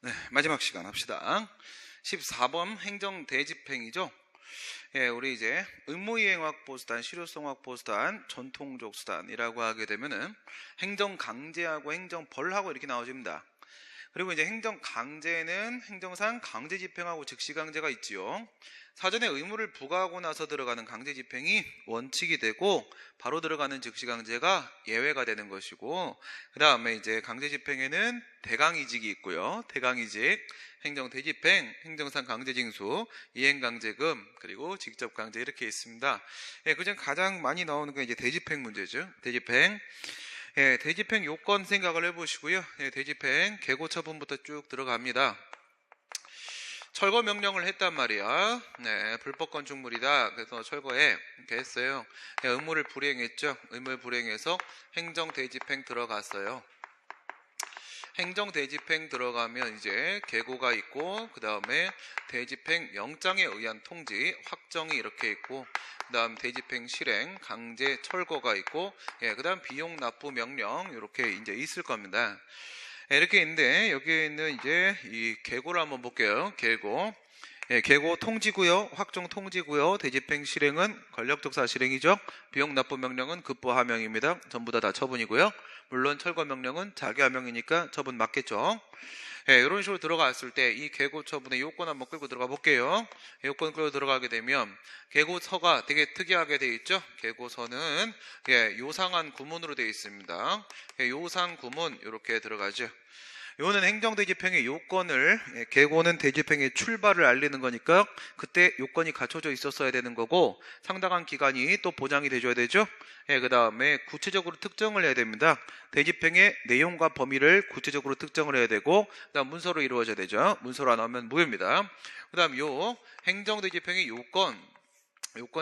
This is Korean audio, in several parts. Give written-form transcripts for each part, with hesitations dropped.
네, 마지막 시간 합시다. 14번 행정대집행이죠. 예, 우리 이제 의무이행확보수단, 실효성확보수단, 전통적수단이라고 하게 되면은 행정강제하고 행정벌하고 이렇게 나눠집니다. 그리고 이제 행정강제는 행정상 강제집행하고 즉시강제가 있지요. 사전에 의무를 부과하고 나서 들어가는 강제집행이 원칙이 되고 바로 들어가는 즉시강제가 예외가 되는 것이고, 그 다음에 이제 강제집행에는 대강이직이 있고요. 대강이직, 행정대집행, 행정상 강제징수, 이행강제금, 그리고 직접강제 이렇게 있습니다. 예, 그중 가장 많이 나오는 게 이제 대집행 문제죠. 대집행. 예, 대집행 요건 생각을 해보시고요. 예, 대집행 계고 처분부터 쭉 들어갑니다. 철거 명령을 했단 말이야. 네, 불법 건축물이다. 그래서 철거해. 이렇게 했어요. 네, 의무를 불이행했죠. 의무를 불이행해서 행정 대집행 들어갔어요. 행정 대집행 들어가면 이제 계고가 있고, 그 다음에 대집행 영장에 의한 통지, 확정이 이렇게 있고, 그 다음 대집행 실행, 강제 철거가 있고, 예, 그 다음 비용 납부 명령 이렇게 이제 있을 겁니다. 예, 이렇게 있는데 여기에 있는 이제 이 계고를 한번 볼게요. 계고. 예, 계고 통지구요, 확정 통지구요, 대집행 실행은 권력적사 실행이죠. 비용 납부 명령은 급부 하명입니다. 전부 다 처분이고요. 물론 철거 명령은 자기 하명이니까 처분 맞겠죠. 예, 이런 식으로 들어갔을 때 이 계고 처분의 요건 한번 끌고 들어가 볼게요. 요건 끌고 들어가게 되면 계고서가 되게 특이하게 되어 있죠. 계고서는 예, 요상한 구문으로 되어 있습니다. 예, 요상 구문 이렇게 들어가죠. 요는 행정대집행의 요건을, 예, 계고는 대집행의 출발을 알리는 거니까 그때 요건이 갖춰져 있었어야 되는 거고, 상당한 기간이 또 보장이 돼줘야 되죠. 예, 그 다음에 구체적으로 특정을 해야 됩니다. 대집행의 내용과 범위를 구체적으로 특정을 해야 되고, 그 다음 문서로 이루어져야 되죠. 문서로 안 나오면 무효입니다. 그 다음 요 행정대집행의 요건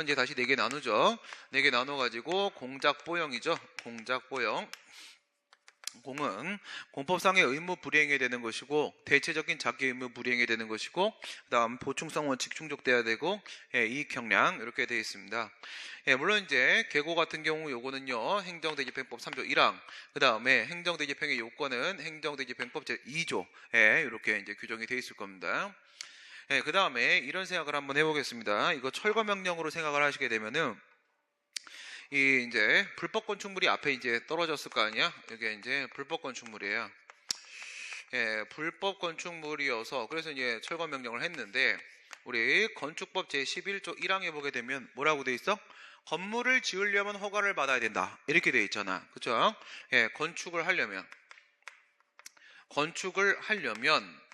이제 다시 4개 나누죠. 4개 나눠가지고 공작보형이죠. 공작보형. 공은 공법상의 의무 불이행해야 되는 것이고, 대체적인 자기 의무 불이행해야 되는 것이고, 그 다음 보충성 원칙 충족돼야 되고, 예, 이익 형량 이렇게 되어 있습니다. 예, 물론 이제 계고 같은 경우 요거는요 행정대집행법 3조 1항, 그 다음에 행정대집행의 요건은 행정대집행법 제2조, 예, 이렇게 이제 규정이 되어 있을 겁니다. 예, 그 다음에 이런 생각을 한번 해보겠습니다. 이거 철거 명령으로 생각을 하시게 되면은, 이 이제 불법 건축물이 앞에 이제 떨어졌을 거 아니야? 이게 이제 불법 건축물이에요. 예, 불법 건축물이어서 그래서 이제 철거 명령을 했는데, 우리 건축법 제11조 1항에 보게 되면 뭐라고 돼 있어? 건물을 지으려면 허가를 받아야 된다. 이렇게 돼 있잖아. 그쵸? 예, 건축을 하려면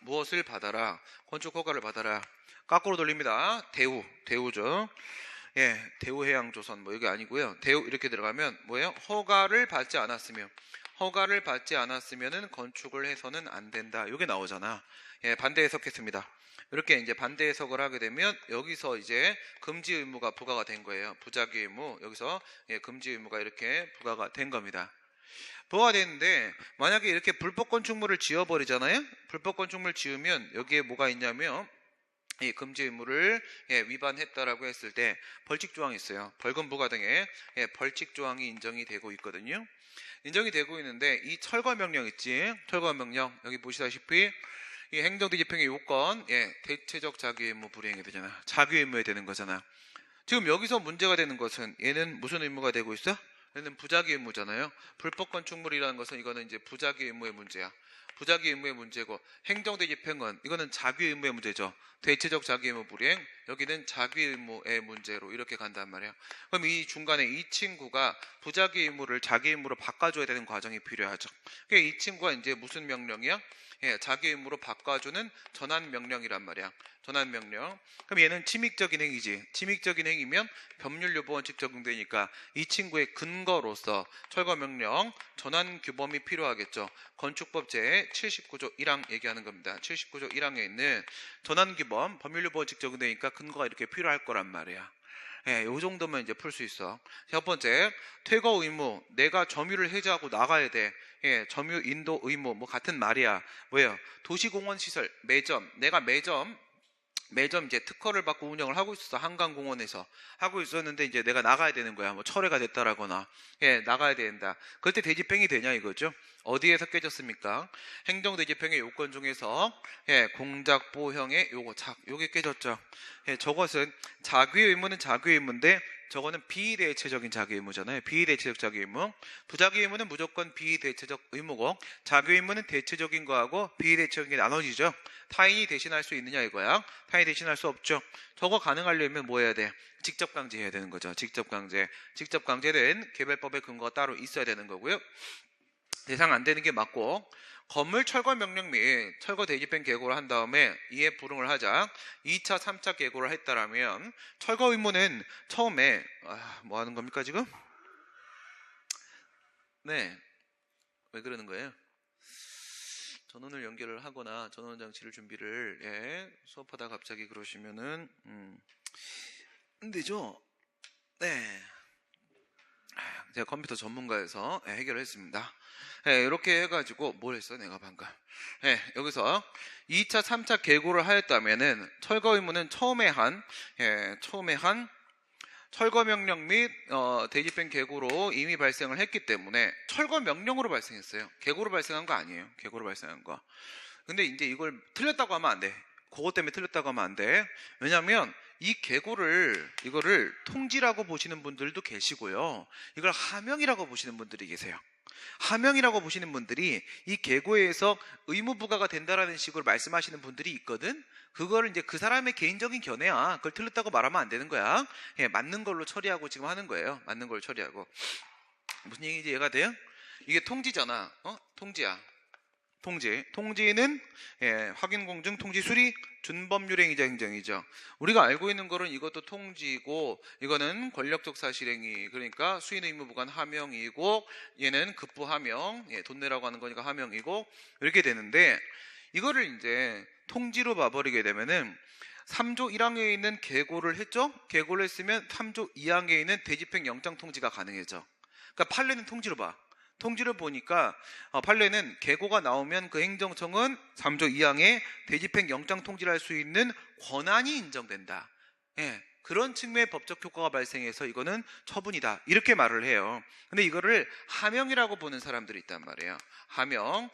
무엇을 받아라? 건축 허가를 받아라. 거꾸로 돌립니다. 대우죠. 예, 대우해양조선 뭐 이게 아니고요. 대우 이렇게 들어가면 뭐예요? 허가를 받지 않았으면은 건축을 해서는 안 된다. 이게 나오잖아. 예, 반대 해석했습니다. 이렇게 이제 반대 해석을 하게 되면 여기서 이제 금지 의무가 부과가 된 거예요. 부작위 의무. 여기서 예, 금지 의무가 이렇게 부과가 된 겁니다. 부과가 됐는데, 만약에 이렇게 불법 건축물을 지어버리잖아요. 불법 건축물 지으면 여기에 뭐가 있냐면, 이 금지 의무를 예, 위반했다라고 했을 때 벌칙 조항이 있어요. 벌금 부과 등의 예, 벌칙 조항이 인정이 되고 있거든요. 인정이 되고 있는데, 이 철거 명령 있지? 철거 명령 여기 보시다시피 이 행정대집행의 요건, 예, 대체적 자기 의무 불이행이 되잖아. 자기 의무에 되는 거잖아. 지금 여기서 문제가 되는 것은 얘는 무슨 의무가 되고 있어? 얘는 부작위 의무잖아요. 불법 건축물이라는 것은 이거는 이제 부작위 의무의 문제야. 부작위 의무의 문제고, 행정대집행은 이거는 자기 의무의 문제죠. 대체적 자기 의무 불이행, 여기는 자기 의무의 문제로 이렇게 간단 말이에요. 그럼 이 중간에 이 친구가 부작위 의무를 자기 의무로 바꿔줘야 되는 과정이 필요하죠. 그러니까 이 친구가 이제 무슨 명령이야? 예, 자기 의무로 바꿔주는 전환 명령이란 말이야. 전환 명령. 그럼 얘는 침익적인 행위지. 침익적인 행위면 법률 요구 원칙 적용되니까 이 친구의 근거로서 철거 명령 전환 규범이 필요하겠죠. 건축법 제 79조 1항 얘기하는 겁니다. 79조 1항에 있는 전환 규범, 법률 요구 원칙 적용되니까 근거가 이렇게 필요할 거란 말이야. 예, 요 정도면 이제 풀 수 있어. 첫 번째, 퇴거 의무. 내가 점유를 해제하고 나가야 돼. 예, 점유 인도 의무. 뭐 같은 말이야. 뭐예요? 도시공원 시설, 매점. 내가 매점 매점 이제 특허를 받고 운영을 하고 있었어. 한강공원에서 하고 있었는데 이제 내가 나가야 되는 거야. 뭐 철회가 됐다라거나 나가야 된다. 그럴 때 대집행이 되냐 이거죠. 어디에서 깨졌습니까? 행정대집행의 요건 중에서 공작보형의 요게 깨졌죠. 저것은 자규의 의무는 자규의 의무인데 저거는 비대체적인 자규 의무잖아요. 비대체적 자규 의무. 부자규 의무는 무조건 비대체적 의무고 자규 의무는 대체적인 거하고 비대체적인 게 나눠지죠. 타인이 대신할 수 있느냐 이거야. 타인이 대신할 수 없죠. 저거 가능하려면 뭐 해야 돼? 직접 강제해야 되는 거죠. 직접 강제. 직접 강제된 개별법의 근거가 따로 있어야 되는 거고요. 대상 안 되는 게 맞고 건물 철거 명령 및 철거 대집행 계고를 한 다음에 이에 불응을 하자 2차, 3차 계고를 했다라면 철거 의무는 처음에 뭐 하는 겁니까 지금? 네, 왜 그러는 거예요? 전원을 연결을 하거나 전원 장치를 준비를 수업하다 갑자기 그러시면은 안 되죠? 네, 제가 컴퓨터 전문가여서 해결을 했습니다. 이렇게 해가지고 뭘 했어 내가 방금. 여기서 2차 3차 계고를 하였다면은 철거 의무는 처음에 한 철거 명령 및 대집행 계고로 이미 발생을 했기 때문에 철거 명령으로 발생했어요. 계고로 발생한 거 아니에요. 계고로 발생한 거. 근데 이제 이걸 틀렸다고 하면 안 돼. 그것 때문에 틀렸다고 하면 안 돼. 왜냐하면 이 이거를 통지라고 보시는 분들도 계시고요. 이걸 하명이라고 보시는 분들이 계세요. 하명이라고 보시는 분들이 이 계고에서 의무 부과가 된다라는 식으로 말씀하시는 분들이 있거든. 그거를 이제 그 사람의 개인적인 견해야. 그걸 틀렸다고 말하면 안 되는 거야. 맞는 걸로 처리하고 지금 하는 거예요. 맞는 걸 처리하고. 무슨 얘기인지 이해가 돼요? 이게 통지잖아. 통지야. 통지는 확인 공증 통지 수리 준법률행위자 행정이죠. 우리가 알고 있는 거는 이것도 통지고 이거는 권력적 사실행위, 그러니까 수인 의무 부관 하명이고 얘는 급부 하명, 돈 내라고 하는 거니까 하명이고 이렇게 되는데 이거를 이제 통지로 봐버리게 되면은 3조 1항에 있는 계고를 했죠. 계고를 했으면 3조 2항에 있는 대집행 영장 통지가 가능해져. 그러니까 판례는 통지로 봐. 통지를 보니까 판례는 계고가 나오면 그 행정청은 3조 2항에 대집행 영장 통지를 할 수 있는 권한이 인정된다. 그런 측면의 법적 효과가 발생해서 이거는 처분이다. 이렇게 말을 해요. 근데 이거를 하명이라고 보는 사람들이 있단 말이에요. 하명,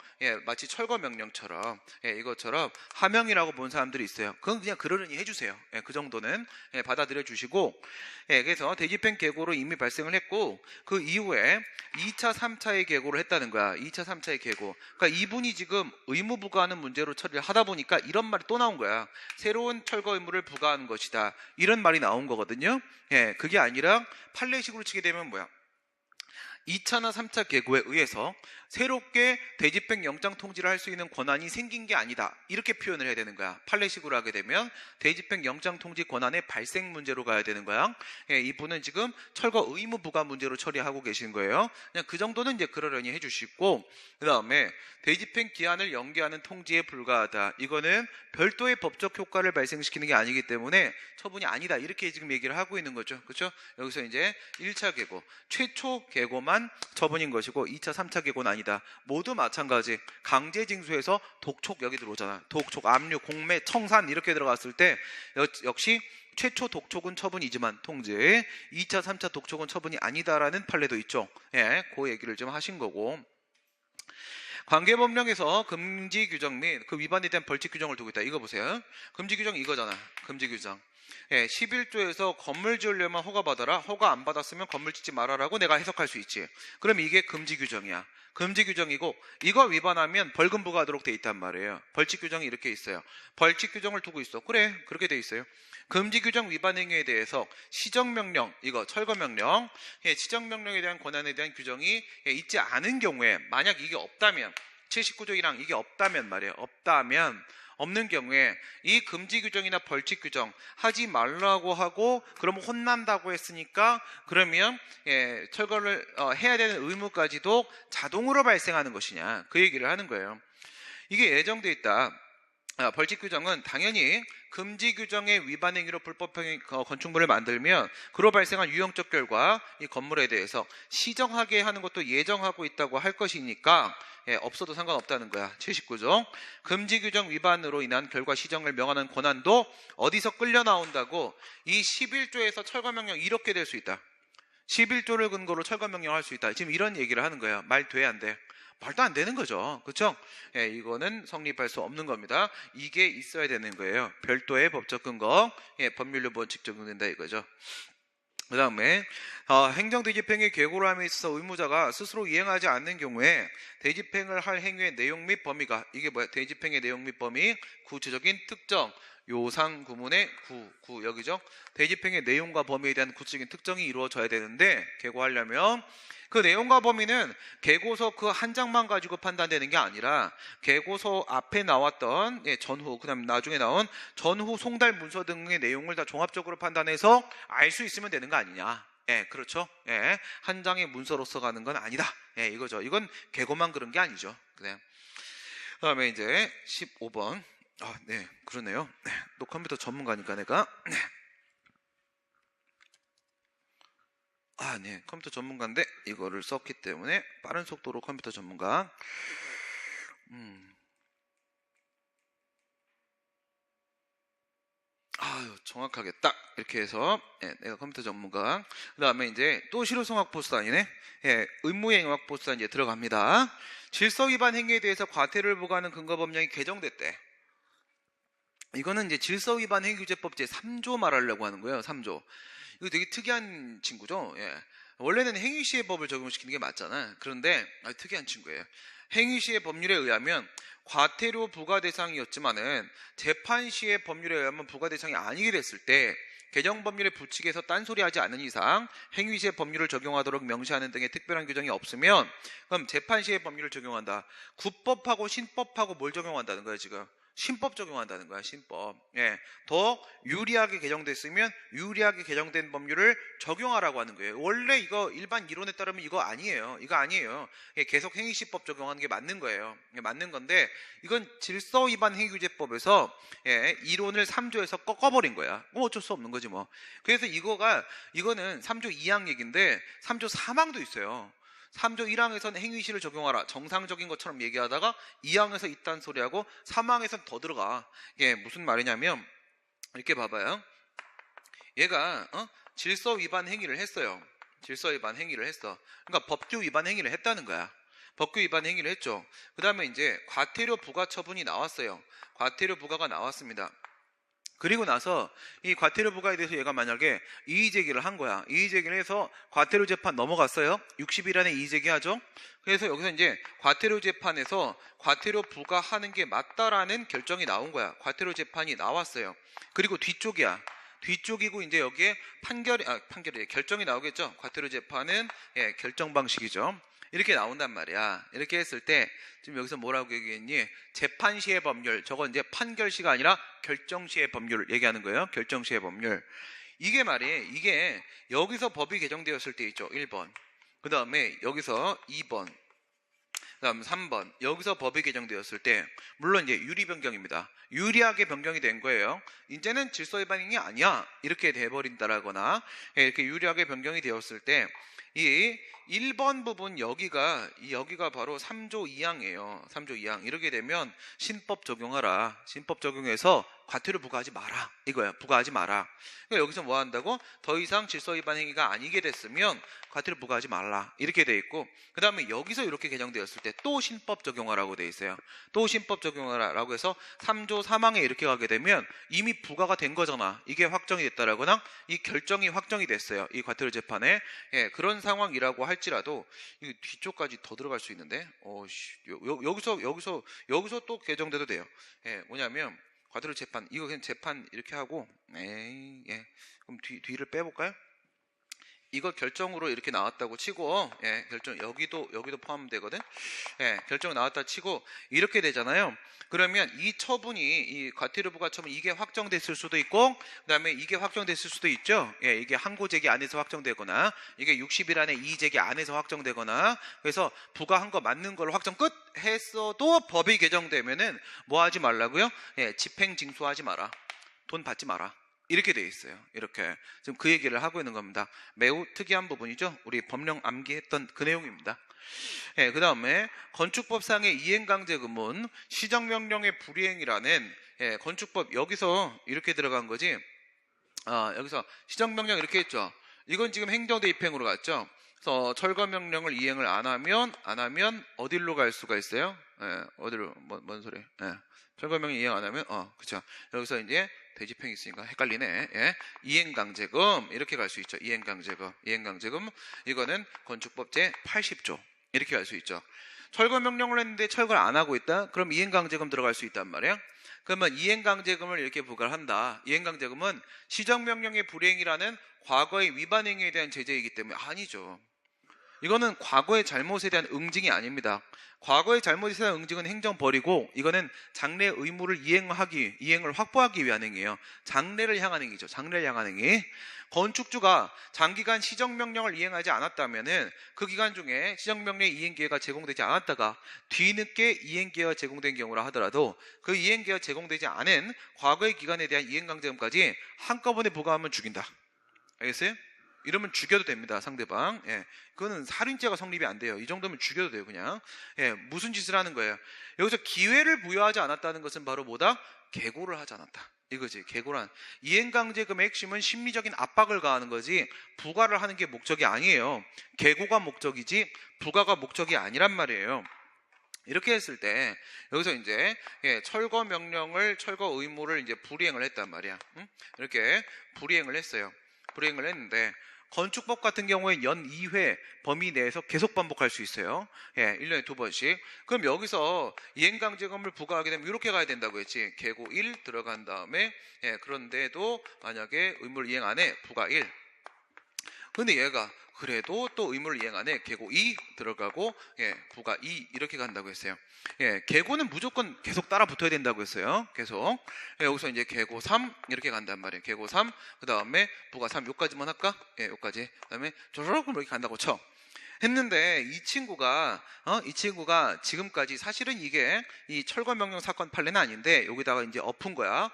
마치 철거 명령처럼 이것처럼 하명이라고 보는 사람들이 있어요. 그건 그냥 그러려니 해주세요. 그 정도는 받아들여 주시고 그래서 대집행 계고로 이미 발생을 했고 그 이후에 2차, 3차의 계고를 했다는 거야. 2차, 3차의 계고. 그러니까 이분이 지금 의무 부과하는 문제로 처리를 하다 보니까 이런 말이 또 나온 거야. 새로운 철거 의무를 부과하는 것이다. 이런 말이 나온 거거든요. 그게 아니라 판례식으로 치게 되면 뭐야? 2차나 3차 계고에 의해서 새롭게 대집행 영장 통지를 할 수 있는 권한이 생긴 게 아니다. 이렇게 표현을 해야 되는 거야. 판례식으로 하게 되면 대집행 영장 통지 권한의 발생 문제로 가야 되는 거야. 이분은 지금 철거 의무 부과 문제로 처리하고 계신 거예요. 그냥 그 정도는 이제 그러려니 해주시고, 그 다음에 대집행 기한을 연기하는 통지에 불과하다. 이거는 별도의 법적 효과를 발생시키는 게 아니기 때문에 처분이 아니다. 이렇게 지금 얘기를 하고 있는 거죠. 그렇죠? 여기서 이제 1차 계고, 최초 계고만 처분인 것이고 2차, 3차 계고는 아니다. 모두 마찬가지. 강제징수에서 독촉 여기 들어오잖아. 독촉, 압류, 공매, 청산 이렇게 들어갔을 때 역시 최초 독촉은 처분이지만 통지, 2차, 3차 독촉은 처분이 아니다라는 판례도 있죠. 그 얘기를 좀 하신 거고. 관계법령에서 금지 규정 및 그 위반에 대한 벌칙 규정을 두고 있다. 이거 보세요. 금지 규정 이거잖아. 금지 규정. 11조에서 건물 지으려면 허가받아라. 허가 안 받았으면 건물 짓지 말아라고 내가 해석할 수 있지. 그럼 이게 금지 규정이야. 금지 규정이고 이거 위반하면 벌금 부과하도록 돼 있단 말이에요. 벌칙 규정이 이렇게 있어요. 벌칙 규정을 두고 있어. 그래, 그렇게 돼 있어요. 금지 규정 위반 행위에 대해서 시정명령, 이거 철거명령, 시정명령에 대한 권한에 대한 규정이 있지 않은 경우에, 만약 이게 없다면, 79조 1항 이게 없다면 말이에요. 없는 경우에 이 금지 규정이나 벌칙 규정 하지 말라고 하고 그러면 혼난다고 했으니까 그러면 철거를 해야 되는 의무까지도 자동으로 발생하는 것이냐, 그 얘기를 하는 거예요. 이게 예정돼 있다. 벌칙 규정은 당연히 금지 규정의 위반 행위로 불법 건축물을 만들면 그로 발생한 유형적 결과 이 건물에 대해서 시정하게 하는 것도 예정하고 있다고 할 것이니까 없어도 상관없다는 거야. 79조. 금지 규정 위반으로 인한 결과 시정을 명하는 권한도 어디서 끌려 나온다고? 이 11조에서 철거명령 이렇게 될 수 있다. 11조를 근거로 철거명령 할 수 있다. 지금 이런 얘기를 하는 거야. 말 돼, 안 돼? 말도 안 되는 거죠. 그렇죠? 이거는 성립할 수 없는 겁니다. 이게 있어야 되는 거예요. 별도의 법적 근거, 법률로 원칙 적용된다 이거죠. 그 다음에 행정대집행의 계고를 함에 있어서 의무자가 스스로 이행하지 않는 경우에 대집행을 할 행위의 내용 및 범위가, 이게 뭐야? 대집행의 내용 및 범위, 구체적인 특정, 요상 구문의 구 여기죠. 대집행의 내용과 범위에 대한 구체적인 특정이 이루어져야 되는데, 계고하려면 그 내용과 범위는 계고서 그 한 장만 가지고 판단되는 게 아니라 계고서 앞에 나왔던 전후, 그 다음 나중에 나온 전후 송달 문서 등의 내용을 다 종합적으로 판단해서 알 수 있으면 되는 거 아니냐. 그렇죠. 한 장의 문서로서 가는 건 아니다. 이거죠. 이건 계고만 그런 게 아니죠. 그 다음에 이제 15번. 네, 그러네요. 또 컴퓨터 전문가니까 내가. 네, 컴퓨터 전문가인데 이거를 썼기 때문에 빠른 속도로 컴퓨터 전문가. 정확하게 딱 이렇게 해서 내가 컴퓨터 전문가. 그 다음에 이제 또 실효성확보수단이네. 의무행위학보수단 이제 들어갑니다. 질서 위반 행위에 대해서 과태료를 부과하는 근거 법령이 개정됐대. 이거는 이제 질서 위반 행위규제법 제3조 말하려고 하는 거예요. 3조. 이거 되게 특이한 친구죠. 원래는 행위시의 법을 적용시키는 게 맞잖아. 그런데 특이한 친구예요. 행위시의 법률에 의하면 과태료 부과 대상이었지만은 재판시의 법률에 의하면 부과 대상이 아니게 됐을 때 개정법률의 부칙에서 딴소리하지 않는 이상 행위시의 법률을 적용하도록 명시하는 등의 특별한 규정이 없으면 그럼 재판시의 법률을 적용한다. 구법하고 신법하고 뭘 적용한다는 거예요 지금? 신법 적용한다는 거야. 신법. 더 유리하게 개정됐으면 유리하게 개정된 법률을 적용하라고 하는 거예요. 원래 이거 일반 이론에 따르면 이거 아니에요. 이거 아니에요. 계속 행위시법 적용하는 게 맞는 거예요. 맞는 건데 이건 질서 위반 행위규제법에서 이론을 3조에서 꺾어버린 거야. 어쩔 수 없는 거지 뭐. 그래서 이거는 3조 2항 얘기인데 3조 3항도 있어요. 3조 1항에서는 행위시를 적용하라. 정상적인 것처럼 얘기하다가 2항에서 이딴 소리하고 3항에서는 더 들어가. 이게 무슨 말이냐면 이렇게 봐봐요. 얘가 질서 위반 행위를 했어요. 질서 위반 행위를 했어. 그러니까 법규 위반 행위를 했다는 거야. 법규 위반 행위를 했죠. 그 다음에 이제 과태료 부과 처분이 나왔어요. 과태료 부과가 나왔습니다. 그리고 나서 이 과태료 부과에 대해서 얘가 만약에 이의제기를 한 거야. 이의제기를 해서 과태료 재판 넘어갔어요. 60일 안에 이의제기하죠. 그래서 여기서 이제 과태료 재판에서 과태료 부과하는 게 맞다라는 결정이 나온 거야. 과태료 재판이 나왔어요. 그리고 뒤쪽이야. 뒤쪽이고 이제 여기에 판결이 결정이 나오겠죠. 과태료 재판은 결정 방식이죠. 이렇게 나온단 말이야. 이렇게 했을 때 지금 여기서 뭐라고 얘기했니? 재판시의 법률. 저건 이제 판결시가 아니라 결정시의 법률을 얘기하는 거예요. 결정시의 법률. 이게 여기서 법이 개정되었을 때 있죠. 1번. 그 다음에 여기서 2번. 그 다음 3번. 여기서 법이 개정되었을 때 물론 이제 유리 변경입니다. 유리하게 변경이 된 거예요. 이제는 질서 위반이 아니야. 이렇게 돼버린다라거나 이렇게 유리하게 변경이 되었을 때 이 1번 부분 여기가 바로 3조 2항이에요. 3조 2항. 이렇게 되면 신법 적용하라. 신법 적용해서 과태료 부과하지 마라. 이거야. 부과하지 마라. 그러니까 여기서 뭐 한다고? 더 이상 질서 위반 행위가 아니게 됐으면 과태료 부과하지 말라. 이렇게 돼 있고 그 다음에 여기서 이렇게 개정되었을 때 또 신법 적용하라고 돼 있어요. 또 신법 적용하라고 해서 3조 3항에 이렇게 가게 되면 이미 부과가 된 거잖아. 이게 확정이 됐다라거나 이 결정이 확정이 됐어요. 이 과태료 재판에. 그런 상황이라고 할지라도 이 뒤쪽까지 더 들어갈 수 있는데 여기서 또 개정돼도 돼요. 뭐냐면 과태료 재판 이거 그냥 재판 이렇게 하고 그럼 뒤를 빼볼까요? 이거 결정으로 이렇게 나왔다고 치고 결정 여기도 포함되거든. 결정 나왔다 치고 이렇게 되잖아요. 그러면 이 처분이 이 과태료 부과 처분 이게 확정됐을 수도 있고 그다음에 이게 확정됐을 수도 있죠. 이게 항고제기 안에서 확정되거나 이게 60일 안에 이의제기 안에서 확정되거나 그래서 부과한 거 맞는 걸로 확정 끝 했어도 법이 개정되면은 뭐 하지 말라고요? 집행 징수하지 마라. 돈 받지 마라. 이렇게 돼 있어요. 이렇게 지금 그 얘기를 하고 있는 겁니다. 매우 특이한 부분이죠. 우리 법령 암기했던 그 내용입니다. 예, 그 다음에 건축법상의 이행강제금은 시정명령의 불이행이라는 예, 건축법 여기서 이렇게 들어간 거지. 여기서 시정명령 이렇게 했죠. 이건 지금 행정대입행으로 갔죠. 그래서 철거명령을 이행을 안 하면 어디로 갈 수가 있어요? 예, 어디로 뭔 소리? 예. 철거명령 이행 안 하면 그쵸. 여기서 이제 대집행이 있으니까 헷갈리네. 예. 이행강제금 이렇게 갈 수 있죠. 이행강제금 이거는 건축법 제 80조 이렇게 갈 수 있죠. 철거명령을 했는데 철거를 안 하고 있다? 그럼 이행강제금 들어갈 수 있단 말이야. 그러면 이행강제금을 이렇게 부과를 한다. 이행강제금은 시정명령의 불이행이라는 과거의 위반 행위에 대한 제재이기 때문에 아니죠. 이거는 과거의 잘못에 대한 응징이 아닙니다. 과거의 잘못에 대한 응징은 행정벌이고 이거는 장래 의무를 이행을 확보하기 위한 행위예요. 장래를 향한 행위죠. 장래를 향한 행위. 건축주가 장기간 시정명령을 이행하지 않았다면은 그 기간 중에 시정명령의 이행기회가 제공되지 않았다가 뒤늦게 이행기회가 제공된 경우라 하더라도 그 이행기회가 제공되지 않은 과거의 기간에 대한 이행강제금까지 한꺼번에 부과하면 죽인다. 알겠어요? 이러면 죽여도 됩니다. 상대방. 예. 그거는 살인죄가 성립이 안 돼요. 이 정도면 죽여도 돼요. 그냥. 예. 무슨 짓을 하는 거예요? 여기서 기회를 부여하지 않았다는 것은 바로 뭐다? 계고를 하지 않았다. 이거지. 계고란. 이행강제금의 핵심은 심리적인 압박을 가하는 거지 부과를 하는 게 목적이 아니에요. 계고가 목적이지 부과가 목적이 아니란 말이에요. 이렇게 했을 때 여기서 이제 철거 의무를 이제 불이행을 했단 말이야. 응? 이렇게 불이행을 했어요. 불이행을 했는데 건축법 같은 경우에 연 2회 범위 내에서 계속 반복할 수 있어요. 1년에 2번씩. 그럼 여기서 이행강제금을 부과하게 되면 이렇게 가야 된다고 했지. 계고 1 들어간 다음에 그런데도 만약에 의무를 이행 안 해 부과 1. 근데 얘가 그래도 또 의무를 이행 안 해 계고 2 들어가고 부과 2 이렇게 간다고 했어요. 계고는 무조건 계속 따라 붙어야 된다고 했어요. 계속. 여기서 이제 계고 3 이렇게 간단 말이에요. 계고 3 그 다음에 부과 3 요까지만 할까? 요까지. 그 다음에 조르륵 이렇게 간다고 쳐. 했는데 이 친구가 지금까지 사실은 이게 이 철거명령 사건 판례는 아닌데 여기다가 이제 엎은 거야.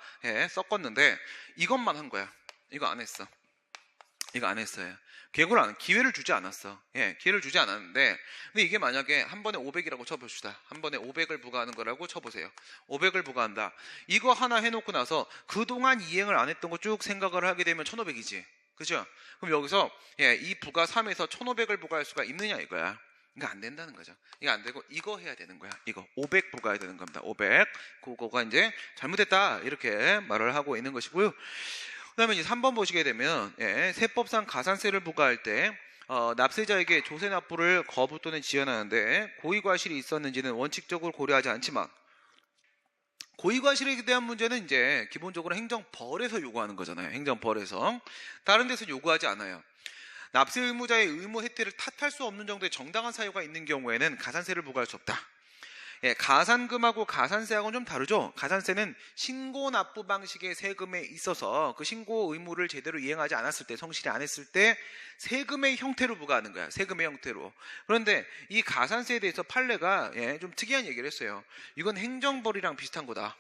섞었는데 이것만 한 거야. 이거 안 했어. 이거 안 했어요. 기회를 주지 않았어. 기회를 주지 않았는데, 근데 이게 만약에 한 번에 500이라고 쳐봅시다. 한 번에 500을 부과하는 거라고 쳐보세요. 500을 부과한다. 이거 하나 해놓고 나서 그동안 이행을 안 했던 거 쭉 생각을 하게 되면 1500이지. 그죠? 그럼 여기서, 이 부과 3에서 1500을 부과할 수가 있느냐 이거야. 이거 안 된다는 거죠. 이거 안 되고, 이거 해야 되는 거야. 이거. 500 부과해야 되는 겁니다. 500. 그거가 이제 잘못했다. 이렇게 말을 하고 있는 것이고요. 그 다음에 이제 3번 보시게 되면 세법상 가산세를 부과할 때 납세자에게 조세 납부를 거부 또는 지연하는데 고의과실이 있었는지는 원칙적으로 고려하지 않지만 고의과실에 대한 문제는 이제 기본적으로 행정벌에서 요구하는 거잖아요. 행정벌에서. 다른 데서 요구하지 않아요. 납세 의무자의 의무 혜택을 탓할 수 없는 정도의 정당한 사유가 있는 경우에는 가산세를 부과할 수 없다. 가산금하고 가산세하고는 좀 다르죠. 가산세는 신고 납부 방식의 세금에 있어서 그 신고 의무를 제대로 이행하지 않았을 때, 성실히 안 했을 때 세금의 형태로 부과하는 거야. 세금의 형태로. 그런데 이 가산세에 대해서 판례가 좀 특이한 얘기를 했어요. 이건 행정벌이랑 비슷한 거다.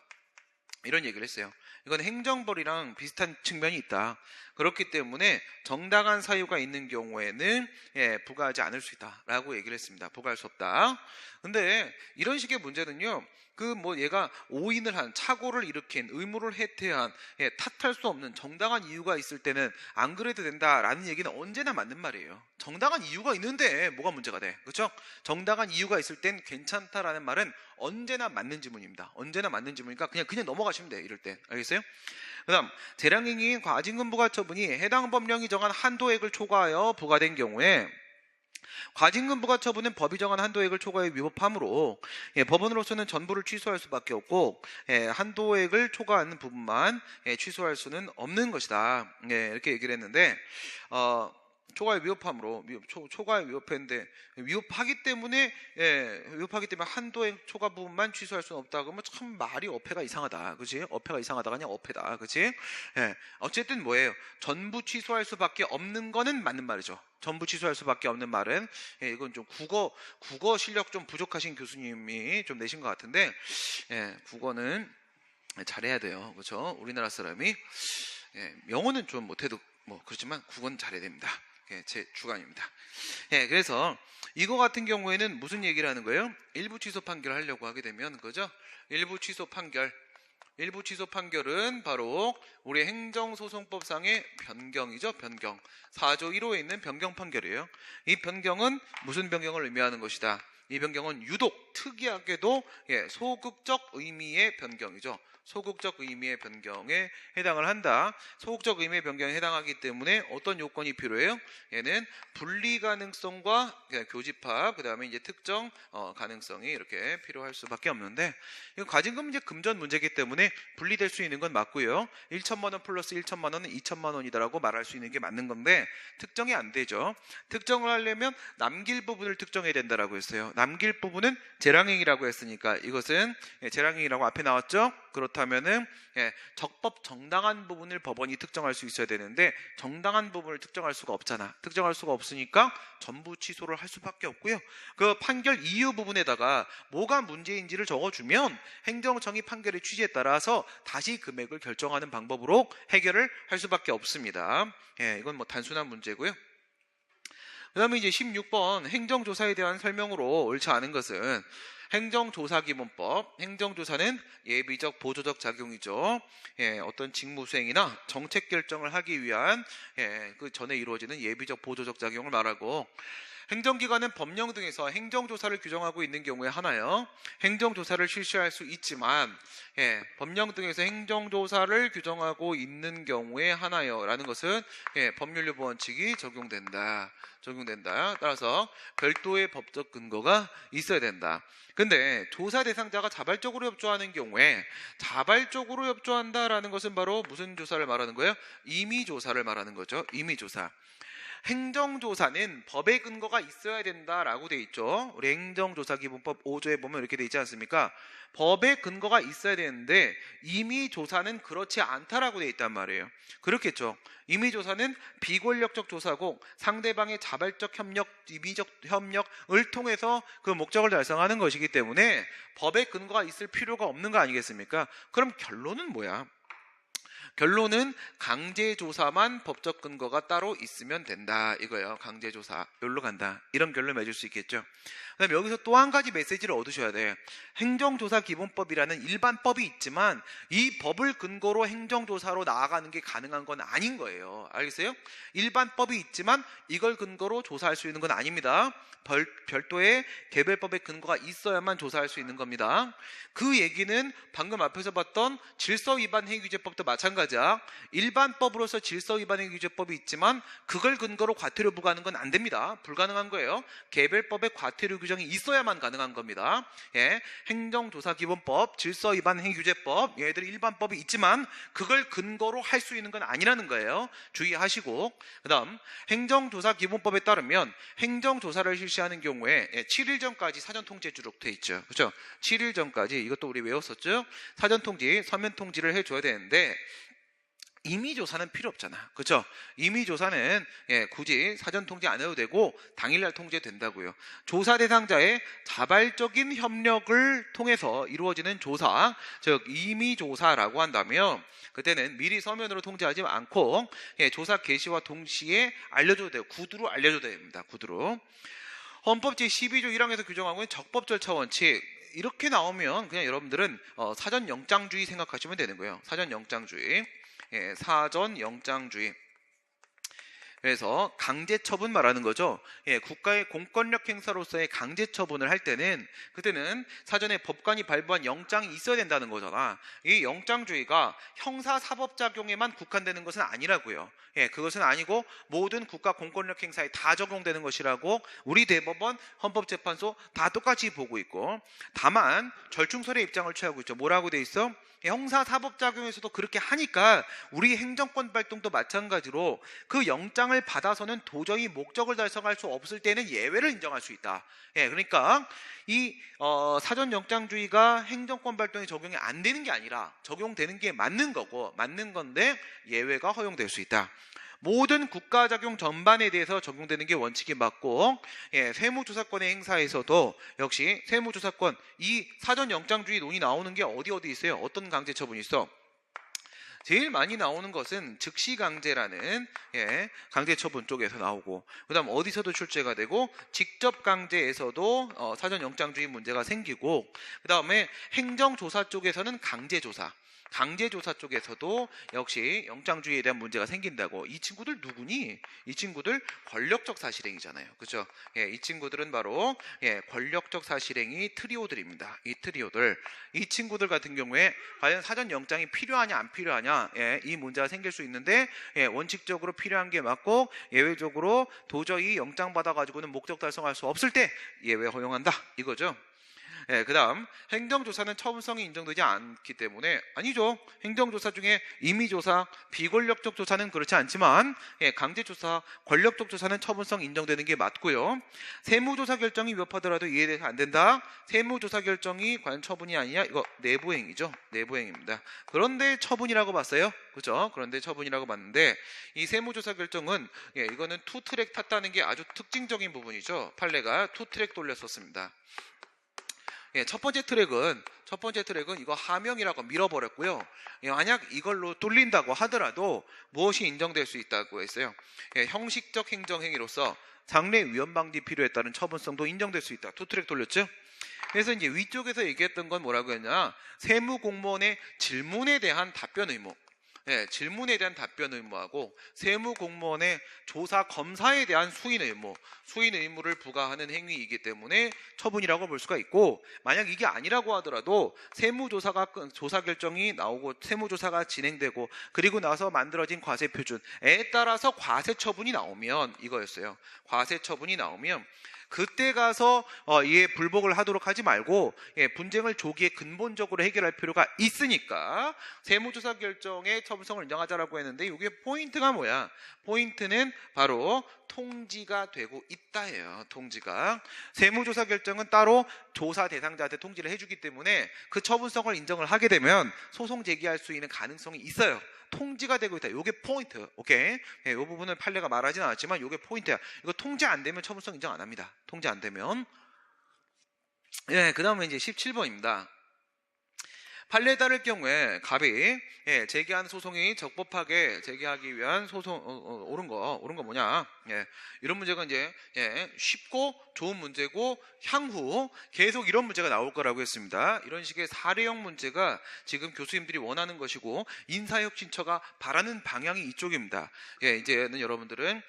이런 얘기를 했어요. 이건 행정벌이랑 비슷한 측면이 있다. 그렇기 때문에 정당한 사유가 있는 경우에는 부과하지 않을 수 있다라고 얘기를 했습니다. 부과할 수 없다. 근데 이런 식의 문제는요. 얘가 오인을 한, 착오를 일으킨, 의무를 해태한, 탓할 수 없는 정당한 이유가 있을 때는 안 그래도 된다라는 얘기는 언제나 맞는 말이에요. 정당한 이유가 있는데 뭐가 문제가 돼? 그렇죠? 정당한 이유가 있을 땐 괜찮다라는 말은 언제나 맞는 지문입니다. 언제나 맞는 지문이니까 그냥 넘어가시면 돼요. 이럴 때. 알겠어요? 그 다음, 재량행위인 과징금 부과 처분이 해당 법령이 정한 한도액을 초과하여 부과된 경우에 과징금 부과 처분은 법이 정한 한도액을 초과해 위법하므로 법원으로서는 전부를 취소할 수밖에 없고 한도액을 초과하는 부분만 취소할 수는 없는 것이다. 이렇게 얘기를 했는데 초과에 위법함으로 초과에 위법했는데 위법하기 때문에 한도액 초과 부분만 취소할 수는 없다. 그러면 참 말이 어폐가 이상하다, 그렇지? 어폐가 이상하다가 아니라 어폐다, 그렇지? 어쨌든 뭐예요? 전부 취소할 수밖에 없는 거는 맞는 말이죠. 전부 취소할 수밖에 없는 말은 이건 좀 국어 실력 좀 부족하신 교수님이 좀 내신 것 같은데 국어는 잘해야 돼요, 그렇죠? 우리나라 사람이 영어는 좀 못해도 그렇지만 국어는 잘해야 됩니다. 제 주관입니다. 그래서 이거 같은 경우에는 무슨 얘기를 하는 거예요? 일부 취소 판결을 하려고 하게 되면 그죠? 일부 취소 판결은 바로 우리 행정소송법상의 변경이죠. 변경. 4조 1호에 있는 변경 판결이에요. 이 변경은 무슨 변경을 의미하는 것이다? 이 변경은 유독 특이하게도 소극적 의미의 변경이죠. 소극적 의미의 변경에 해당을 한다. 소극적 의미의 변경에 해당하기 때문에 어떤 요건이 필요해요? 얘는 분리 가능성과 교집합, 그 다음에 이제 특정 가능성이 이렇게 필요할 수밖에 없는데, 이건 과징금 이제 금전 문제이기 때문에 분리될 수 있는 건 맞고요. 1천만 원 플러스 1천만 원은 2천만 원이다라고 말할 수 있는 게 맞는 건데, 특정이 안 되죠. 특정을 하려면 남길 부분을 특정해야 된다라고 했어요. 남길 부분은 재량행위라고 했으니까 이것은 재량행위라고 앞에 나왔죠. 그렇다면은 적법 정당한 부분을 법원이 특정할 수 있어야 되는데 정당한 부분을 특정할 수가 없잖아. 특정할 수가 없으니까 전부 취소를 할 수밖에 없고요. 그 판결 이유 부분에다가 뭐가 문제인지를 적어주면 행정청이 판결의 취지에 따라서 다시 금액을 결정하는 방법으로 해결을 할 수밖에 없습니다. 이건 뭐 단순한 문제고요. 그 다음에 이제 16번 행정조사에 대한 설명으로 옳지 않은 것은 행정조사기본법, 행정조사는 예비적 보조적 작용이죠. 어떤 직무수행이나 정책 결정을 하기 위한 그 전에 이루어지는 예비적 보조적 작용을 말하고, 행정기관은 법령 등에서 행정조사를 규정하고 있는 경우에 하나요. 행정조사를 실시할 수 있지만 법령 등에서 행정조사를 규정하고 있는 경우에 하나요 라는 것은 법률 유보 원칙이 적용된다. 따라서 별도의 법적 근거가 있어야 된다. 근데 조사 대상자가 자발적으로 협조하는 경우에 자발적으로 협조한다라는 것은 바로 무슨 조사를 말하는 거예요? 임의조사를 말하는 거죠. 임의조사. 행정조사는 법의 근거가 있어야 된다라고 돼 있죠. 우리 행정조사기본법 5조에 보면 이렇게 돼 있지 않습니까? 법의 근거가 있어야 되는데 임의조사는 그렇지 않다라고 돼 있단 말이에요. 그렇겠죠. 임의조사는 비권력적 조사고 상대방의 자발적 협력, 임의적 협력을 통해서 그 목적을 달성하는 것이기 때문에 법의 근거가 있을 필요가 없는 거 아니겠습니까? 그럼 결론은 뭐야? 결론은 강제조사만 법적 근거가 따로 있으면 된다 이거예요. 강제조사 여기로 간다, 이런 결론 맺을 수 있겠죠. 그 다음에 여기서 또 한 가지 메시지를 얻으셔야 돼. 행정조사기본법이라는 일반법이 있지만 이 법을 근거로 행정조사로 나아가는 게 가능한 건 아닌 거예요. 알겠어요? 일반법이 있지만 이걸 근거로 조사할 수 있는 건 아닙니다. 별도의 개별법의 근거가 있어야만 조사할 수 있는 겁니다. 그 얘기는 방금 앞에서 봤던 질서위반행위규제법도 마찬가지야. 일반법으로서 질서위반행위규제법이 있지만 그걸 근거로 과태료 부과하는 건 안 됩니다. 불가능한 거예요. 개별법의 과태료 규정이 있어야만 가능한 겁니다. 행정조사기본법, 질서위반행위규제법, 얘들이 일반법이 있지만 그걸 근거로 할 수 있는 건 아니라는 거예요. 주의하시고, 그 다음 행정조사기본법에 따르면 행정조사를 실시하는 경우에 7일 전까지 사전통지에 주록돼 있죠. 그렇죠? 7일 전까지, 이것도 우리 외웠었죠? 사전통지, 서면통지를 해줘야 되는데 임의조사는 필요 없잖아. 그렇죠? 임의조사는 굳이 사전통지 안 해도 되고 당일날 통지된다고요. 조사 대상자의 자발적인 협력을 통해서 이루어지는 조사, 즉 임의조사라고 한다면 그때는 미리 서면으로 통지하지 않고 조사 개시와 동시에 알려줘도 돼요. 구두로 알려줘도 됩니다. 구두로. 헌법 제12조 1항에서 규정하고 있는 적법 절차 원칙, 이렇게 나오면 그냥 여러분들은 사전영장주의 생각하시면 되는 거예요. 사전영장주의. 사전영장주의. 그래서 강제처분 말하는 거죠. 국가의 공권력 행사로서의 강제처분을 할 때는 그때는 사전에 법관이 발부한 영장이 있어야 된다는 거잖아. 이 영장주의가 형사사법작용에만 국한되는 것은 아니라고요. 그것은 아니고 모든 국가 공권력 행사에 다 적용되는 것이라고 우리 대법원, 헌법재판소 다 똑같이 보고 있고, 다만 절충설의 입장을 취하고 있죠. 뭐라고 돼 있어? 형사사법작용에서도 그렇게 하니까 우리 행정권 발동도 마찬가지로 그 영장을 받아서는 도저히 목적을 달성할 수 없을 때는 예외를 인정할 수 있다. 그러니까 이 사전영장주의가 행정권 발동에 적용이 안 되는 게 아니라 적용되는 게 맞는 거고, 맞는 건데 예외가 허용될 수 있다. 모든 국가작용 전반에 대해서 적용되는 게 원칙이 맞고, 세무조사권의 행사에서도 역시 세무조사권, 이 사전영장주의 논의 나오는 게 어디 있어요? 어떤 강제처분이 있어? 제일 많이 나오는 것은 즉시강제라는 강제처분 쪽에서 나오고, 그 다음 어디서도 출제가 되고 직접 강제에서도 사전영장주의 문제가 생기고, 그 다음에 행정조사 쪽에서는 강제조사 쪽에서도 역시 영장주의에 대한 문제가 생긴다고. 이 친구들 누구니? 이 친구들 권력적 사실행위잖아요. 그죠? 이 친구들은 바로 권력적 사실행위 트리오들입니다. 이 트리오들. 이 친구들 같은 경우에 과연 사전영장이 필요하냐 안 필요하냐, 이 문제가 생길 수 있는데, 원칙적으로 필요한 게 맞고 예외적으로 도저히 영장 받아가지고는 목적 달성할 수 없을 때 예외 허용한다, 이거죠. 그 다음 행정조사는 처분성이 인정되지 않기 때문에, 아니죠. 행정조사 중에 임의조사, 비권력적 조사는 그렇지 않지만 강제조사, 권력적 조사는 처분성 인정되는 게 맞고요. 세무조사 결정이 위법하더라도 이해돼서 안 된다. 세무조사 결정이 과연 처분이 아니냐, 이거 내부행위죠. 내부행위입니다. 그런데 처분이라고 봤어요. 그죠? 그런데 처분이라고 봤는데, 이 세무조사 결정은 이거는 투트랙 탔다는 게 아주 특징적인 부분이죠. 판례가 투트랙 돌렸었습니다. 첫 번째 트랙은 이거 하명이라고 밀어버렸고요. 만약 이걸로 뚫린다고 하더라도 무엇이 인정될 수 있다고 했어요. 형식적 행정행위로서 장래 위헌 방지 필요에 따른 처분성도 인정될 수 있다. 투트랙 돌렸죠. 그래서 이제 위쪽에서 얘기했던 건 뭐라고 했냐, 세무공무원의 질문에 대한 답변 의무, 질문에 대한 답변 의무하고 세무공무원의 조사 검사에 대한 수인 의무를 부과하는 행위이기 때문에 처분이라고 볼 수가 있고, 만약 이게 아니라고 하더라도 세무조사가 조사 결정이 나오고 세무조사가 진행되고 그리고 나서 만들어진 과세표준에 따라서 과세처분이 나오면, 이거였어요. 과세처분이 나오면 그때 가서 이에 불복을 하도록 하지 말고 분쟁을 조기에 근본적으로 해결할 필요가 있으니까 세무조사 결정의 처분성을 인정하자라고 했는데, 이게 포인트가 뭐야? 포인트는 바로 통지가 되고 있다예요. 통지가. 세무조사 결정은 따로 조사 대상자한테 통지를 해주기 때문에 그 처분성을 인정을 하게 되면 소송 제기할 수 있는 가능성이 있어요. 통지가 되고 있다. 요게 포인트. 오케이. 이 부분을 판례가 말하진 않았지만 요게 포인트야. 이거 통지 안 되면 처분성 인정 안 합니다. 통지 안 되면. 그 다음에 이제 17번입니다. 판례에 따를 경우에 갑이 제기한 소송이 적법하게 제기하기 위한 소송, 옳은 거 뭐냐? 이런 문제가 이제 쉽고 좋은 문제고 향후 계속 이런 문제가 나올 거라고 했습니다. 이런 식의 사례형 문제가 지금 교수님들이 원하는 것이고 인사혁신처가 바라는 방향이 이쪽입니다. 이제는 여러분들은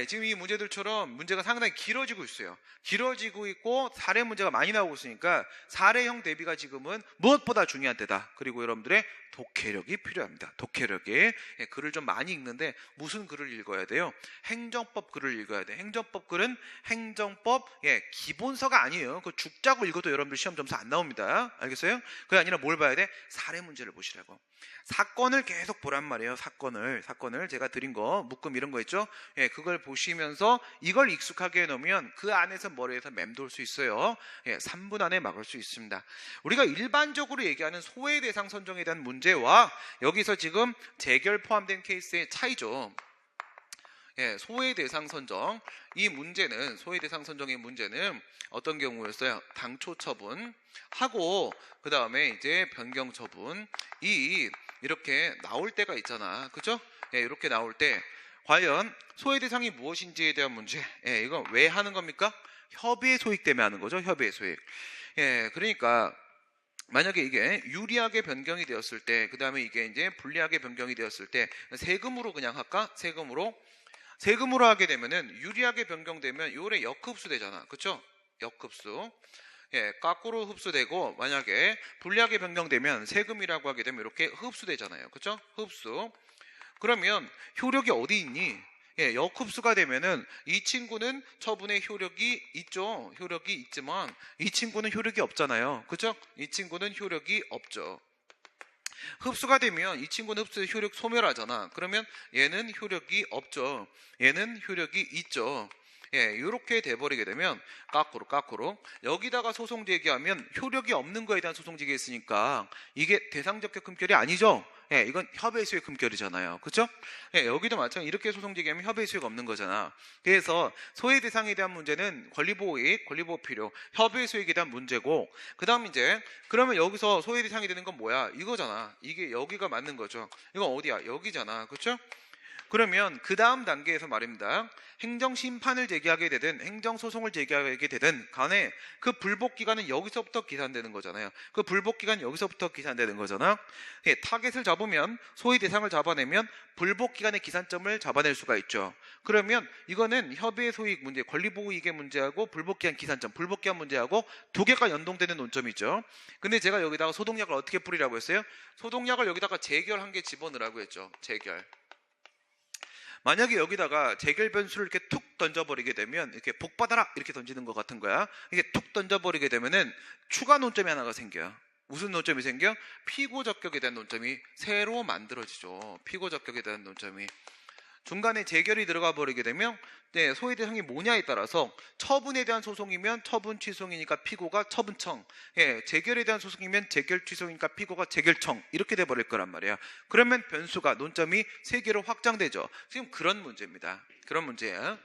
지금 이 문제들처럼 문제가 상당히 길어지고 있어요. 길어지고 있고 사례 문제가 많이 나오고 있으니까 사례형 대비가 지금은 무엇보다 중요한 때다. 그리고 여러분들의 독해력이 필요합니다. 독해력이. 글을 좀 많이 읽는데 무슨 글을 읽어야 돼요? 행정법 글을 읽어야 돼. 행정법 글은 행정법 기본서가 아니에요. 그 죽자고 읽어도 여러분들 시험 점수 안 나옵니다. 알겠어요? 그게 아니라 뭘 봐야 돼? 사례 문제를 보시라고. 사건을 계속 보란 말이에요. 사건을 제가 드린 거 묶음 이런 거 있죠? 그걸 보시면서 이걸 익숙하게 해놓으면 그 안에서 머리에서 맴돌 수 있어요. 3분 안에 막을 수 있습니다. 우리가 일반적으로 얘기하는 소외 대상 선정에 대한 문제와 여기서 지금 재결 포함된 케이스의 차이죠. 소외 대상 선정, 이 문제는, 소외 대상 선정의 문제는 어떤 경우였어요? 당초 처분 하고 그 다음에 이제 변경 처분, 이렇게 나올 때가 있잖아. 그죠? 이렇게 나올 때 과연 소외 대상이 무엇인지에 대한 문제, 이건 왜 하는 겁니까? 협의의 소익 때문에 하는 거죠. 협의의 소익. 그러니까 만약에 이게 유리하게 변경이 되었을 때, 그 다음에 이게 이제 불리하게 변경이 되었을 때 세금으로 그냥 할까? 세금으로 하게 되면은 유리하게 변경되면 요래 역흡수 되잖아. 그쵸? 역흡수. 거꾸로 흡수되고, 만약에 불리하게 변경되면 세금이라고 하게 되면 이렇게 흡수되잖아요. 그쵸? 흡수. 그러면 효력이 어디 있니? 역흡수가 되면은 이 친구는 처분의 효력이 있죠. 효력이 있지만 이 친구는 효력이 없잖아요. 그죠? 이 친구는 효력이 없죠. 흡수가 되면 이 친구는 흡수의 효력 소멸하잖아. 그러면 얘는 효력이 없죠. 얘는 효력이 있죠. 이렇게 돼버리게 되면 거꾸로 여기다가 소송 제기하면 효력이 없는 거에 대한 소송 제기했으니까 이게 대상적 격흠결이 아니죠. 예, 이건 협의 수익 금결이잖아요. 그렇죠? 예, 여기도 마찬가지 이렇게 소송 제기하면 협의 수익 없는 거잖아. 그래서 소외 대상에 대한 문제는 권리보호 이익, 권리보호 필요, 협의 수익에 대한 문제고, 그다음 이제 그러면 여기서 소외 대상이 되는 건 뭐야? 이거잖아. 이게 여기가 맞는 거죠. 이건 어디야? 여기잖아. 그렇죠? 그러면 그 다음 단계에서 말입니다. 행정심판을 제기하게 되든 행정소송을 제기하게 되든 간에 그 불복기간은 여기서부터 기산되는 거잖아요. 그 불복기간 여기서부터 기산되는 거잖아. 예, 타겟을 잡으면 소위 대상을 잡아내면 불복기간의 기산점을 잡아낼 수가 있죠. 그러면 이거는 협의의 소익 문제, 권리보호이익의 문제하고 불복기간 기산점, 불복기간 문제하고 두 개가 연동되는 논점이죠. 근데 제가 여기다가 소독약을 어떻게 뿌리라고 했어요? 소독약을 여기다가 재결 한 개 집어넣으라고 했죠. 재결. 만약에 여기다가 재결 변수를 이렇게 툭 던져버리게 되면 이렇게 복 받아라 이렇게 던지는 것 같은 거야. 이게 툭 던져버리게 되면은 추가 논점이 하나가 생겨요. 무슨 논점이 생겨? 피고 적격에 대한 논점이 새로 만들어지죠. 피고 적격에 대한 논점이. 중간에 재결이 들어가 버리게 되면 소외 대상이 뭐냐에 따라서 처분에 대한 소송이면 처분 취소이니까 피고가 처분청, 재결에 대한 소송이면 재결 취소이니까 피고가 재결청 이렇게 돼버릴 거란 말이야. 그러면 변수가 논점이 3개로 확장되죠. 지금 그런 문제입니다. 그런 문제예요.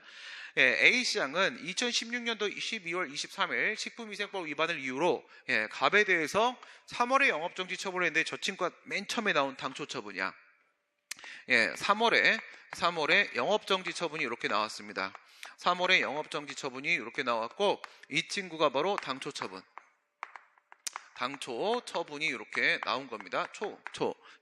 A시장은 2016년도 12월 23일 식품위생법 위반을 이유로 갑에 대해서 3월에 영업정지 처분을 했는데 저 친구가 맨 처음에 나온 당초 처분이야. 3월에 영업정지 처분이 이렇게 나왔습니다. 3월에 영업정지 처분이 이렇게 나왔고 이 친구가 바로 당초 처분. 당초 처분이 이렇게 나온 겁니다.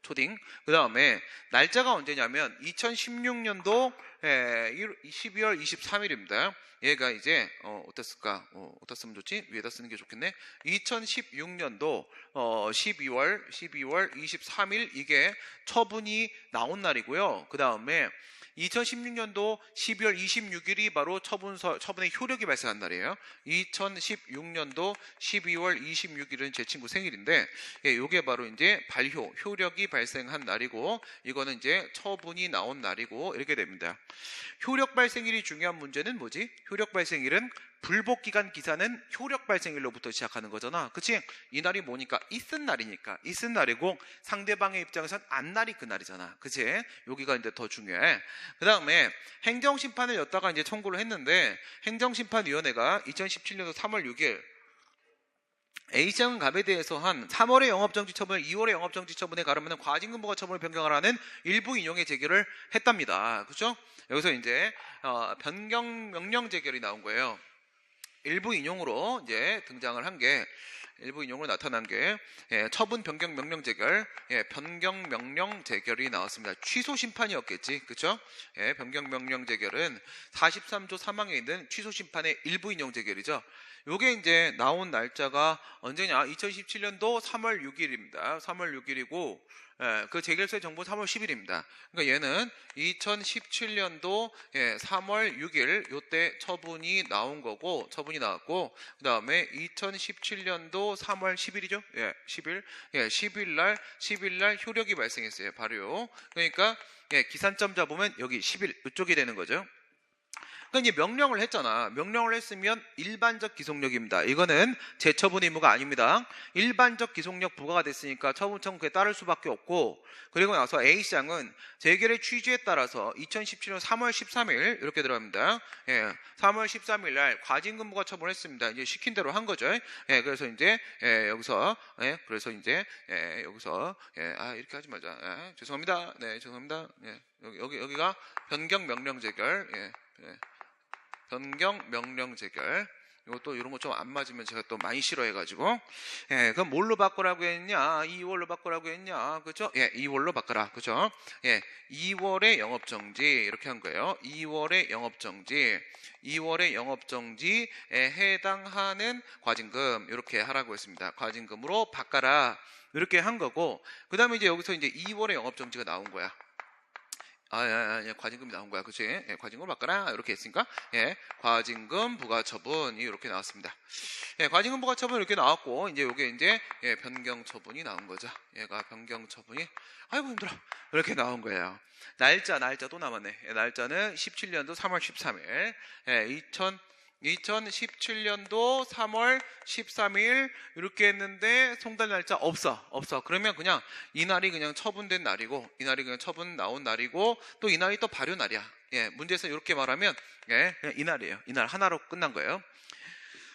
초딩. 그 다음에 날짜가 언제냐면 2016년도 12월 23일입니다. 얘가 이제 어땠을까? 어떻으면 좋지? 위에다 쓰는 게 좋겠네. 2016년도 12월 23일 이게 처분이 나온 날이고요. 그 다음에 2016년도 12월 26일이 바로 처분의 효력이 발생한 날이에요. 2016년도 12월 26일은 제 친구 생일인데, 요게 바로 이제 효력이 발생한 날이고, 이거는 이제 처분이 나온 날이고, 이렇게 됩니다. 효력 발생일이 중요한 문제는 뭐지? 효력 발생일은 불복기간 기사는 효력 발생일로부터 시작하는 거잖아. 그치? 이 날이 뭐니까? 있은 날이니까. 있은 날이고 상대방의 입장에선 안 날이 그 날이잖아. 그치? 여기가 이제 더 중요해. 그 다음에 행정심판을 였다가 이제 청구를 했는데 행정심판위원회가 2017년도 3월 6일 A시장 갑에 대해서 한 3월에 영업정지 처분을 2월에 영업정지 처분에 가르면 과징금부과 처분을 변경하라는 일부 인용의 제기를 했답니다. 그죠? 여기서 이제 변경 명령 제결이 나온 거예요. 일부 인용으로 이제 등장을 한 게, 일부 인용으로 나타난 게 처분 변경 명령 제결, 변경 명령 제결이 나왔습니다. 취소 심판이었겠지, 그렇죠? 변경 명령 제결은 43조 3항에 있는 취소 심판의 일부 인용 제결이죠. 요게 이제 나온 날짜가 언제냐? 2017년도 3월 6일입니다. 3월 6일이고 그 재결서의 정보 3월 10일입니다. 그러니까 얘는 2017년도 3월 6일 요때 처분이 나온 거고, 처분이 나왔고, 그 다음에 2017년도 3월 10일이죠? 10일. 10일 날 효력이 발생했어요. 발효. 그러니까 기산점 잡으면 여기 10일 이쪽이 되는 거죠. 그러니까 이제 명령을 했잖아. 명령을 했으면 일반적 기속력입니다. 이거는 재처분 의무가 아닙니다. 일반적 기속력 부과가 됐으니까 처분 청구에 따를 수밖에 없고, 그리고 나서 A시장은 재결의 취지에 따라서 2017년 3월 13일 이렇게 들어갑니다. 3월 13일 날 과징금부가 처분했습니다. 이제 시킨 대로 한 거죠. 그래서 이제 여기서 이렇게 하지 말자. 죄송합니다. 네, 죄송합니다. 여기가 변경 명령 제결. 변경 명령 제결. 이것도 이런 거 좀 안 맞으면 제가 또 많이 싫어해가지고. 그럼 뭘로 바꾸라고 했냐? 2월로 바꾸라고 했냐? 그죠? 2월로 바꿔라. 그죠? 2월에 영업정지. 이렇게 한 거예요. 2월에 영업정지에 해당하는 과징금. 이렇게 하라고 했습니다. 과징금으로 바꿔라. 이렇게 한 거고. 그 다음에 이제 여기서 이제 2월에 영업정지가 나온 거야. 과징금이 나온 거야. 그치? 과징금을 바꿔라. 이렇게 했으니까, 과징금 부과처분이 이렇게 나왔습니다. 과징금 부과처분 이렇게 나왔고, 이제 요게 이제, 변경처분이 나온 거죠. 얘가 변경처분이, 아이고, 힘들어. 이렇게 나온 거예요. 날짜 또 남았네. 날짜는 17년도 3월 13일. 2017년도 3월 13일 이렇게 했는데 송달 날짜 없어. 그러면 그냥 이날이 그냥 처분된 날이고, 이날이 그냥 처분 나온 날이고, 또 이날이 또 발효 날이야. 예, 문제에서 이렇게 말하면 예, 그냥 이날이에요. 이날 하나로 끝난 거예요.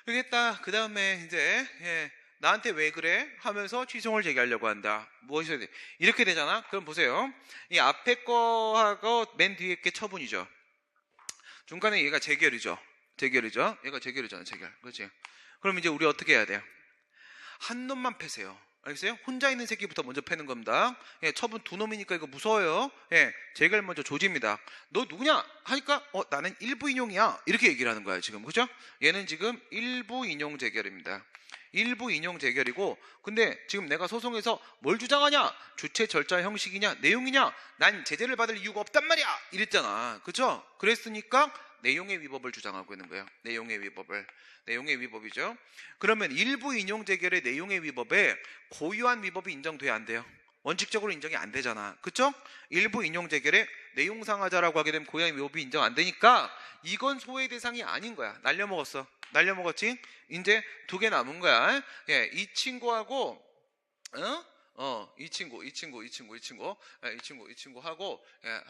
이렇게 했다. 그 다음에 이제 예, 나한테 왜 그래? 하면서 취소를 제기하려고 한다. 무엇이 돼? 이렇게 되잖아. 그럼 보세요. 이 앞에 거하고 맨 뒤에 게 처분이죠. 중간에 얘가 재결이죠. 얘가 재결이잖아. 재결. 그렇지? 그럼 이제 우리 어떻게 해야 돼요? 한 놈만 패세요. 알겠어요? 혼자 있는 새끼부터 먼저 패는 겁니다. 예, 처분 두 놈이니까 이거 무서워요. 예, 재결 먼저 조집니다. 너 누구냐? 하니까 나는 일부 인용이야. 이렇게 얘기를 하는 거야 지금. 그죠? 얘는 지금 일부 인용 재결입니다. 일부 인용 재결이고, 근데 지금 내가 소송에서 뭘 주장하냐? 주체 절차 형식이냐? 내용이냐? 난 제재를 받을 이유가 없단 말이야. 이랬잖아. 그죠? 그랬으니까 내용의 위법을 주장하고 있는 거예요. 내용의 위법이죠. 그러면 일부 인용 재결의 내용의 위법에 고유한 위법이 인정돼야 안 돼요? 원칙적으로 인정이 안 되잖아. 그쵸? 일부 인용 재결에 내용상하자라고 하게 되면 고유한 위법이 인정 안 되니까 이건 소외 대상이 아닌 거야. 날려먹었지? 이제 두 개 남은 거야. 예, 이 친구하고 이 친구 하고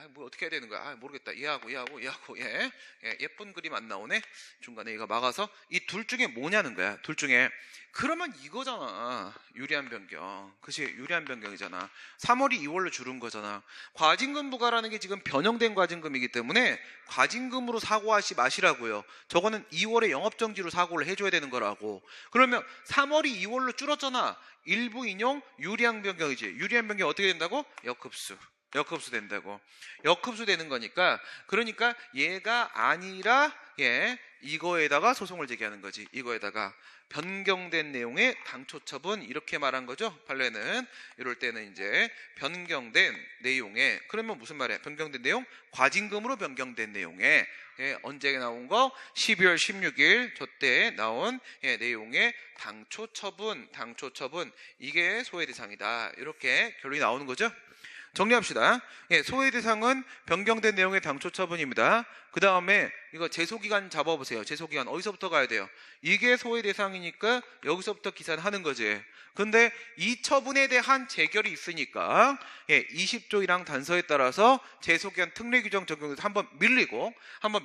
뭐 어떻게 해야 되는 거야? 모르겠다. 얘하고 예쁜 그림 안 나오네. 중간에 얘가 막아서 이 둘 중에 뭐냐는 거야. 둘 중에. 그러면 이거잖아. 유리한 변경. 그치? 유리한 변경이잖아. 3월이 2월로 줄은 거잖아. 과징금 부과라는 게 지금 변형된 과징금이기 때문에 과징금으로 사고하지 마시라고요. 저거는 2월에 영업정지로 사고를 해줘야 되는 거라고. 그러면 3월이 2월로 줄었잖아. 일부 인용 유리한 변경이지. 유리한 변경 어떻게 된다고? 역흡수 된다고. 역흡수 되는 거니까, 그러니까 얘가 아니라 이거에다가 소송을 제기하는 거지. 이거에다가 변경된 내용의 당초 처분 이렇게 말한 거죠. 판례는 이럴 때는 이제 변경된 내용에, 그러면 무슨 말이야? 변경된 내용, 과징금으로 변경된 내용에 언제 나온 거? 12월 16일 저때 나온 내용의 당초 처분 이게 소외 대상이다. 이렇게 결론이 나오는 거죠. 정리합시다. 소외 대상은 변경된 내용의 당초 처분입니다. 그 다음에 이거 제소기간 잡아보세요. 제소기간 어디서부터 가야 돼요? 이게 소외 대상이니까 여기서부터 기산하는 거지. 근데 이 처분에 대한 재결이 있으니까 20조 1항 단서에 따라서 제소기간 특례 규정 적용해서 한번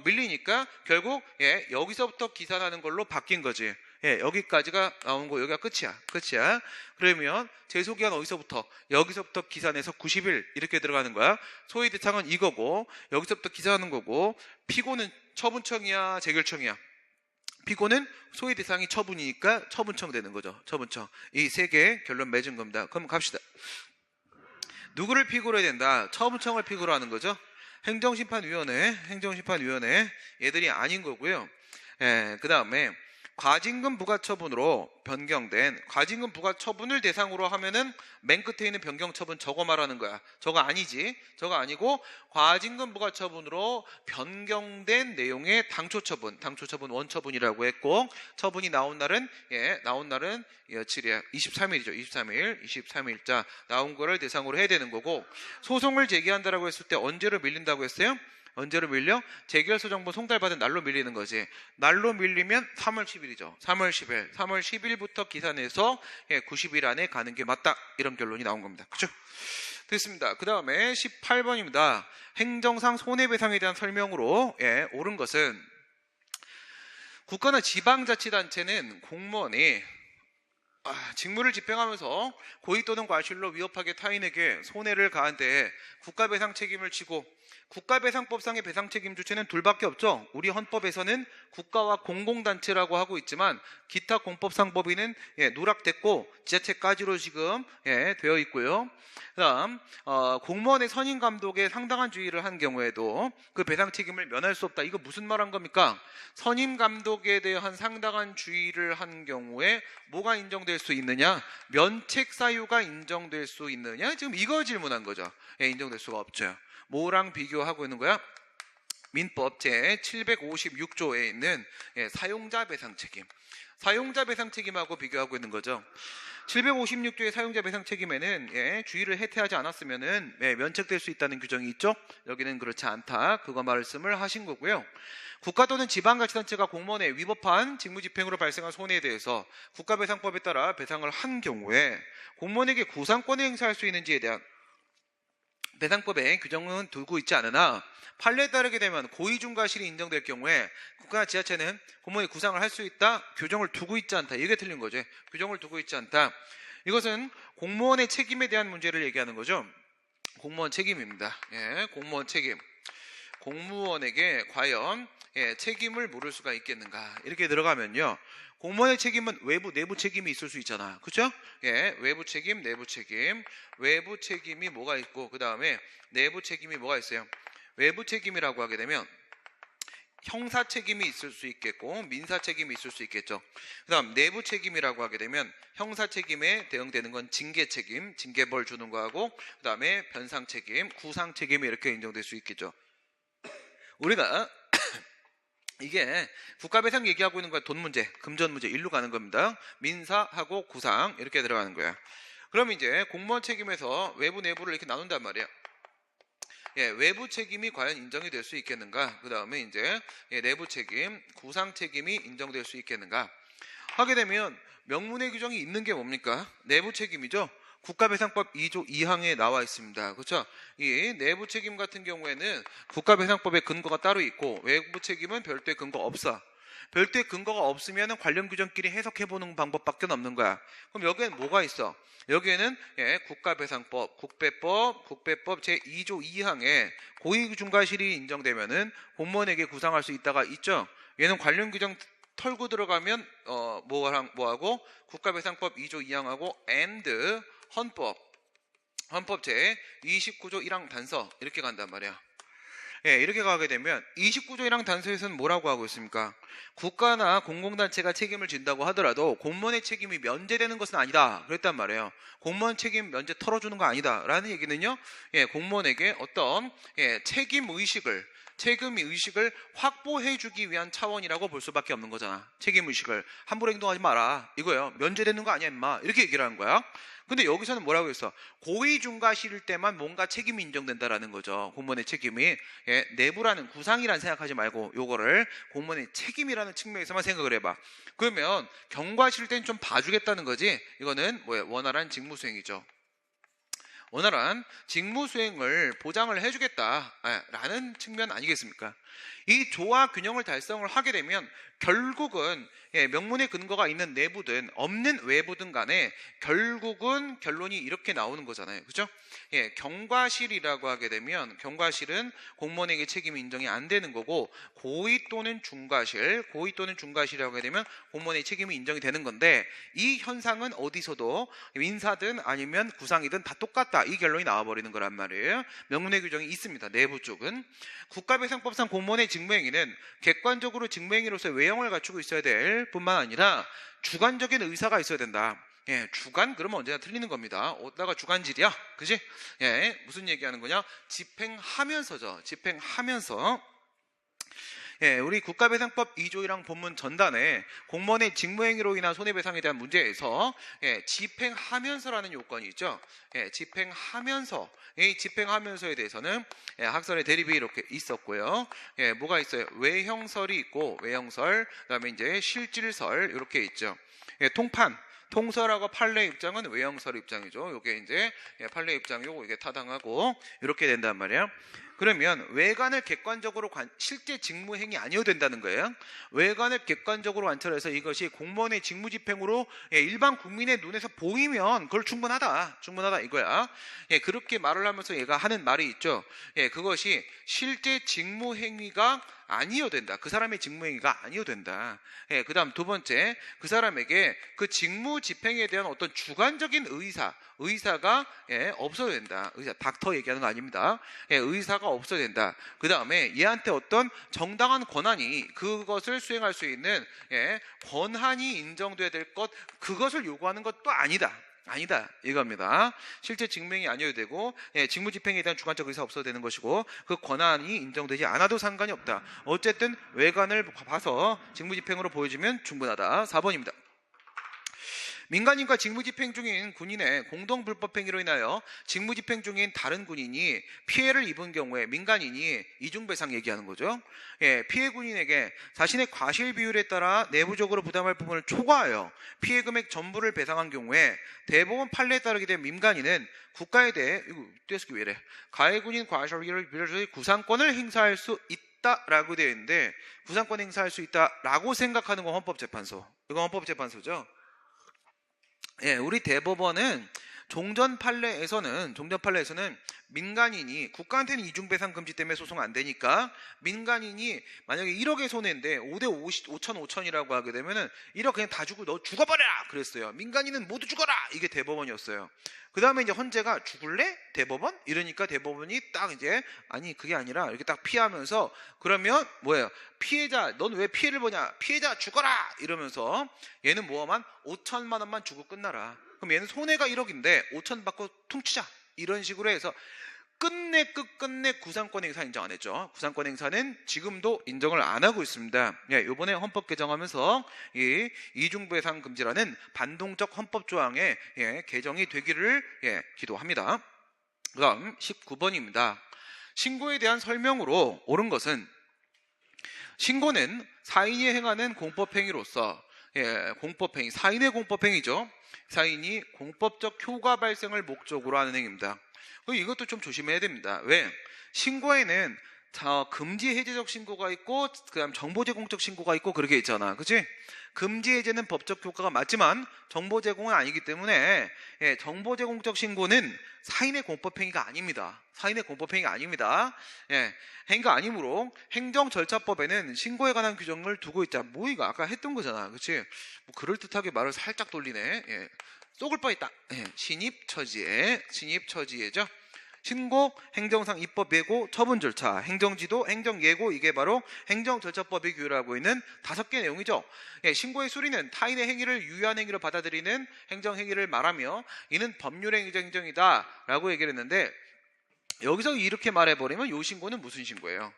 밀리니까 결국 여기서부터 기산하는 걸로 바뀐 거지. 여기까지가 나온 거, 여기가 끝이야. 그러면 제소기간 어디서부터? 여기서부터 기산해서 90일 이렇게 들어가는 거야. 소외 대상은 이거고, 여기서부터 기산하는 거고, 피고는 처분청이야, 재결청이야? 피고는 소외 대상이 처분이니까 처분청 되는 거죠. 처분청. 이 세 개 결론 맺은 겁니다. 그럼 갑시다. 누구를 피고로 해야 된다? 처분청을 피고로 하는 거죠. 행정심판위원회 얘들이 아닌 거고요. 그 다음에 과징금 부과처분으로 변경된, 과징금 부과처분을 대상으로 하면은 맨 끝에 있는 변경처분 저거 말하는 거야. 저거 아니지. 저거 아니고 과징금 부과처분으로 변경된 내용의 당초처분 원처분이라고 했고, 처분이 나온 날은 며칠이야? 23일이죠. 23일자 나온 거를 대상으로 해야 되는 거고, 소송을 제기한다라고 했을 때 언제로 밀린다고 했어요? 언제로 밀려? 재결소정보 송달받은 날로 밀리는 거지. 날로 밀리면 3월 10일이죠. 3월 10일부터 기산해서 90일 안에 가는 게 맞다. 이런 결론이 나온 겁니다. 그렇죠? 됐습니다. 그 다음에 18번입니다. 행정상 손해배상에 대한 설명으로 옳은 것은, 국가나 지방자치단체는 공무원이 직무를 집행하면서 고의 또는 과실로 위협하게 타인에게 손해를 가한 때에 국가배상 책임을 지고, 국가배상법상의 배상책임 주체는 둘밖에 없죠. 우리 헌법에서는 국가와 공공단체라고 하고 있지만 기타 공법상 법인은 누락됐고 지자체까지로 지금 되어 있고요. 그다음 공무원의 선임 감독에 상당한 주의를 한 경우에도 그 배상 책임을 면할 수 없다. 이거 무슨 말한 겁니까? 선임 감독에 대한 상당한 주의를 한 경우에 뭐가 인정될 수 있느냐? 면책 사유가 인정될 수 있느냐? 지금 이거 질문한 거죠. 인정될 수가 없죠. 뭐랑 비교하고 있는 거야? 민법 제756조에 있는 사용자 배상 책임하고 비교하고 있는 거죠. 756조의 사용자 배상 책임에는 주의를 해태하지 않았으면은 면책될 수 있다는 규정이 있죠. 여기는 그렇지 않다. 그거 말씀을 하신 거고요. 국가 또는 지방자치단체가 공무원에 위법한 직무집행으로 발생한 손해에 대해서 국가배상법에 따라 배상을 한 경우에 공무원에게 구상권을 행사할 수 있는지에 대한 배상법에 규정은 두고 있지 않으나 판례에 따르게 되면 고의중과실이 인정될 경우에 국가나 지자체는 공무원이 구상을 할 수 있다. 규정을 두고 있지 않다. 이게 틀린 거죠. 규정을 두고 있지 않다. 이것은 공무원의 책임에 대한 문제를 얘기하는 거죠. 공무원 책임입니다. 공무원 책임. 공무원에게 과연 책임을 물을 수가 있겠는가. 이렇게 들어가면요. 공무원의 책임은 외부, 내부 책임이 있을 수 있잖아. 그렇죠? 외부 책임, 내부 책임. 외부 책임이 뭐가 있고 그 다음에 내부 책임이 뭐가 있어요? 외부 책임이라고 하게 되면 형사 책임이 있을 수 있겠고 민사 책임이 있을 수 있겠죠. 그 다음 내부 책임이라고 하게 되면 형사 책임에 대응되는 건 징계 책임, 징계벌 주는 거하고 그 다음에 변상 책임, 구상 책임이 이렇게 인정될 수 있겠죠. 우리가 이게 국가배상 얘기하고 있는 거야. 돈 문제, 금전 문제, 일로 가는 겁니다. 민사하고 구상 이렇게 들어가는 거야. 그럼 이제 공무원 책임에서 외부 내부를 이렇게 나눈단 말이야. 외부 책임이 과연 인정이 될 수 있겠는가? 그 다음에 이제 내부 책임, 구상 책임이 인정될 수 있겠는가? 하게 되면 명문의 규정이 있는 게 뭡니까? 내부 책임이죠. 국가배상법 2조 2항에 나와 있습니다. 그렇죠? 이 내부 책임 같은 경우에는 국가배상법의 근거가 따로 있고 외부 책임은 별도의 근거 없어. 별도의 근거가 없으면 관련 규정끼리 해석해보는 방법밖에 없는 거야. 그럼 여기에는 뭐가 있어? 여기에는 국가배상법, 국배법 제2조 2항에 고의중과실이 인정되면은 공무원에게 구상할 수 있다가 있죠. 얘는 관련 규정 털고 들어가면 뭐하고 국가배상법 2조 2항하고 and 헌법 제29조 1항 단서 이렇게 간단 말이야. 이렇게 가게 되면 29조 1항 단서에서는 뭐라고 하고 있습니까? 국가나 공공단체가 책임을 진다고 하더라도 공무원의 책임이 면제되는 것은 아니다. 그랬단 말이에요. 공무원 책임 면제 털어주는 거 아니다. 라는 얘기는요. 공무원에게 어떤 책임의식을 확보해주기 위한 차원이라고 볼 수밖에 없는 거잖아. 책임의식을 함부로 행동하지 마라. 이거예요. 면제되는 거 아니야 임마. 이렇게 얘기를 하는 거야. 근데 여기서는 뭐라고 했어? 고의중과실일 때만 뭔가 책임이 인정된다라는 거죠. 공무원의 책임이. 내부라는 구상이란 생각하지 말고 요거를 공무원의 책임이라는 측면에서만 생각을 해봐. 그러면 경과실 때는 좀 봐주겠다는 거지. 이거는 뭐예요? 원활한 직무수행이죠. 원활한 직무수행을 보장을 해주겠다라는 측면 아니겠습니까? 이 조화 균형을 달성을 하게 되면 결국은 명문의 근거가 있는 내부든 없는 외부든 간에 결국은 결론이 이렇게 나오는 거잖아요. 그죠? 경과실이라고 하게 되면 경과실은 공무원에게 책임이 인정이 안 되는 거고 고의 또는 중과실이라고 하게 되면 공무원의 책임이 인정이 되는 건데 이 현상은 어디서도 민사든 아니면 구상이든 다 똑같다. 이 결론이 나와버리는 거란 말이에요. 명문의 규정이 있습니다. 내부 쪽은. 국가배상법상 공무원의 직무행위는 객관적으로 직무행위로서 외형을 갖추고 있어야 될 뿐만 아니라 주관적인 의사가 있어야 된다. 주관 그러면 언제나 틀리는 겁니다. 어디다가 주관질이야? 그지? 무슨 얘기하는 거냐? 집행하면서죠. 집행하면서. 우리 국가배상법 2조 1항 본문 전단에 공무원의 직무행위로 인한 손해배상에 대한 문제에서 집행하면서라는 요건이 있죠. 집행하면서. 이 집행하면서에 대해서는 학설의 대립이 이렇게 있었고요. 뭐가 있어요? 외형설이 있고 외형설, 그다음에 이제 실질설 이렇게 있죠. 통설하고 판례 입장은 외형설 입장이죠. 요게 이제 판례 입장이고 이게 타당하고 이렇게 된단 말이에요. 그러면 외관을 객관적으로 실제 직무행위 아니어도 된다는 거예요. 외관을 객관적으로 관찰해서 이것이 공무원의 직무집행으로 일반 국민의 눈에서 보이면 그걸 충분하다 이거야. 그렇게 말을 하면서 얘가 하는 말이 있죠. 그것이 실제 직무행위가 아니어도 된다. 그 사람의 직무행위가 아니어도 된다. 그 다음 두 번째, 그 사람에게 그 직무 집행에 대한 어떤 주관적인 의사가 없어야 된다. 닥터 얘기하는 거 아닙니다. 의사가 없어야 된다. 그 다음에 얘한테 어떤 정당한 권한이 그것을 수행할 수 있는 권한이 인정돼야 될 것, 그것을 요구하는 것도 아니다 이겁니다. 실제 직무행위 아니어도 되고 직무집행에 대한 주관적 의사 없어도 되는 것이고 그 권한이 인정되지 않아도 상관이 없다. 어쨌든 외관을 봐서 직무집행으로 보여주면 충분하다. 4번입니다. 민간인과 직무집행 중인 군인의 공동불법행위로 인하여 직무집행 중인 다른 군인이 피해를 입은 경우에 민간인이 이중배상 얘기하는 거죠. 예, 피해 군인에게 자신의 과실 비율에 따라 내부적으로 부담할 부분을 초과하여 피해 금액 전부를 배상한 경우에 대법원 판례에 따르게 된 민간인은 국가에 대해 떼쓰기 왜 이래? 가해 군인 과실 비율을 구상권을 행사할 수 있다라고 되어 있는데 구상권 행사할 수 있다라고 생각하는 건 헌법재판소. 이거 헌법재판소죠. 예, 우리 대법원은 종전 판례에서는 민간인이 국가한테는 이중배상 금지 때문에 소송 안 되니까 민간인이 만약에 1억의 손해인데 5대 5천이라고 하게 되면은 1억 그냥 다 주고 너 죽어버려 그랬어요. 민간인은 모두 죽어라 이게 대법원이었어요. 그 다음에 이제 헌재가 죽을래? 대법원? 이러니까 대법원이 딱 이제 아니 그게 아니라 이렇게 딱 피하면서 그러면 뭐예요? 피해자 넌 왜 피해를 보냐? 피해자 죽어라 이러면서 얘는 뭐만 5천만 원만 주고 끝나라. 그럼 얘는 손해가 1억인데 5천 받고 퉁치자 이런 식으로 해서 끝내 구상권 행사 인정 안 했죠. 구상권 행사는 지금도 인정을 안 하고 있습니다. 예, 이번에 헌법 개정하면서 이 이중배상 금지라는 반동적 헌법 조항의 개정이 되기를 기도합니다. 그다음 19번입니다. 신고에 대한 설명으로 옳은 것은 신고는 사인이 행하는 공법행위로서 공법행위, 사인의 공법행위죠. 사인이 공법적 효과 발생을 목적으로 하는 행위입니다. 이것도 좀 조심해야 됩니다. 왜? 신고에는 금지 해제적 신고가 있고 그다음 정보 제공적 신고가 있고 그렇게 있잖아. 그치? 금지 해제는 법적 효과가 맞지만 정보 제공은 아니기 때문에 정보 제공적 신고는 사인의 공법행위가 아닙니다. 사인의 공법행위가 아닙니다. 행위가 아니므로 행정절차법에는 신고에 관한 규정을 두고 있자. 뭐 이거 아까 했던 거잖아. 그치? 뭐 그럴듯하게 말을 살짝 돌리네. 쏙을 뻔했다. 신입처지에죠. 신고, 행정상 입법 예고, 처분 절차, 행정지도, 행정예고 이게 바로 행정절차법이 규율하고 있는 5개 내용이죠. 신고의 수리는 타인의 행위를 유효한 행위로 받아들이는 행정행위를 말하며 이는 법률행위적 행정이다 라고 얘기를 했는데 여기서 이렇게 말해버리면 요 신고는 무슨 신고예요?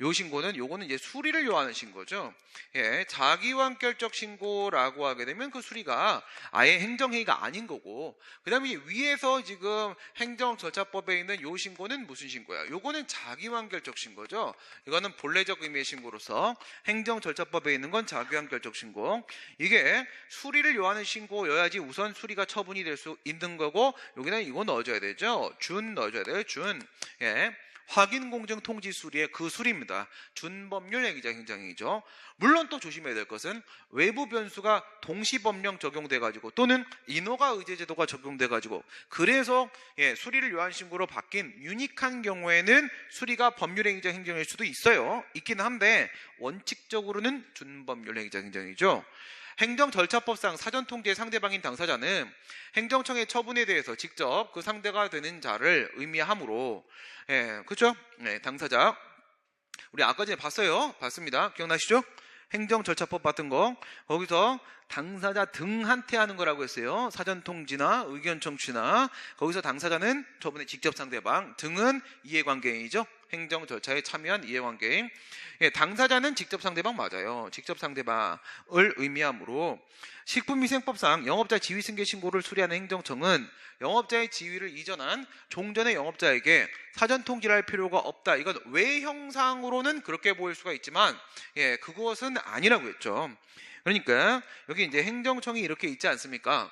요 신고는 요거는 이제 수리를 요하는 신고죠. 자기완결적 신고라고 하게 되면 그 수리가 아예 행정행위가 아닌 거고, 그 다음에 위에서 지금 행정절차법에 있는 요 신고는 무슨 신고야? 요거는 자기완결적 신고죠. 이거는 본래적 의미의 신고로서 행정절차법에 있는 건 자기완결적 신고. 이게 수리를 요하는 신고여야지 우선 수리가 처분이 될 수 있는 거고, 여기는 이거 넣어줘야 되죠. 준 넣어줘야 돼요. 준. 확인공정통지 수리의 그 수리입니다. 준법률 행위적 행정행위죠. 물론 또 조심해야 될 것은 외부 변수가 동시법령 적용돼가지고 또는 인허가 의제제도가 적용돼가지고 그래서 수리를 요한 신고로 바뀐 유니크한 경우에는 수리가 법률 행위적 행정일 수도 있어요. 있긴 한데 원칙적으로는 준법률 행위적 행정이죠. 행정절차법상 사전통지의 상대방인 당사자는 행정청의 처분에 대해서 직접 그 상대가 되는 자를 의미하므로 그렇죠? 당사자 우리 아까 전에 봤어요. 봤습니다. 기억나시죠? 행정절차법 같은 거 거기서 당사자 등한테 하는 거라고 했어요. 사전통지나 의견청취나 거기서 당사자는 저번에 직접 상대방, 등은 이해관계인이죠. 행정절차에 참여한 이해관계인. 당사자는 직접 상대방 맞아요. 직접 상대방을 의미하므로 식품위생법상 영업자 지위승계 신고를 수리하는 행정청은 영업자의 지위를 이전한 종전의 영업자에게 사전통지를 할 필요가 없다. 이건 외형상으로는 그렇게 보일 수가 있지만 그것은 아니라고 했죠. 그러니까 여기 이제 행정청이 이렇게 있지 않습니까?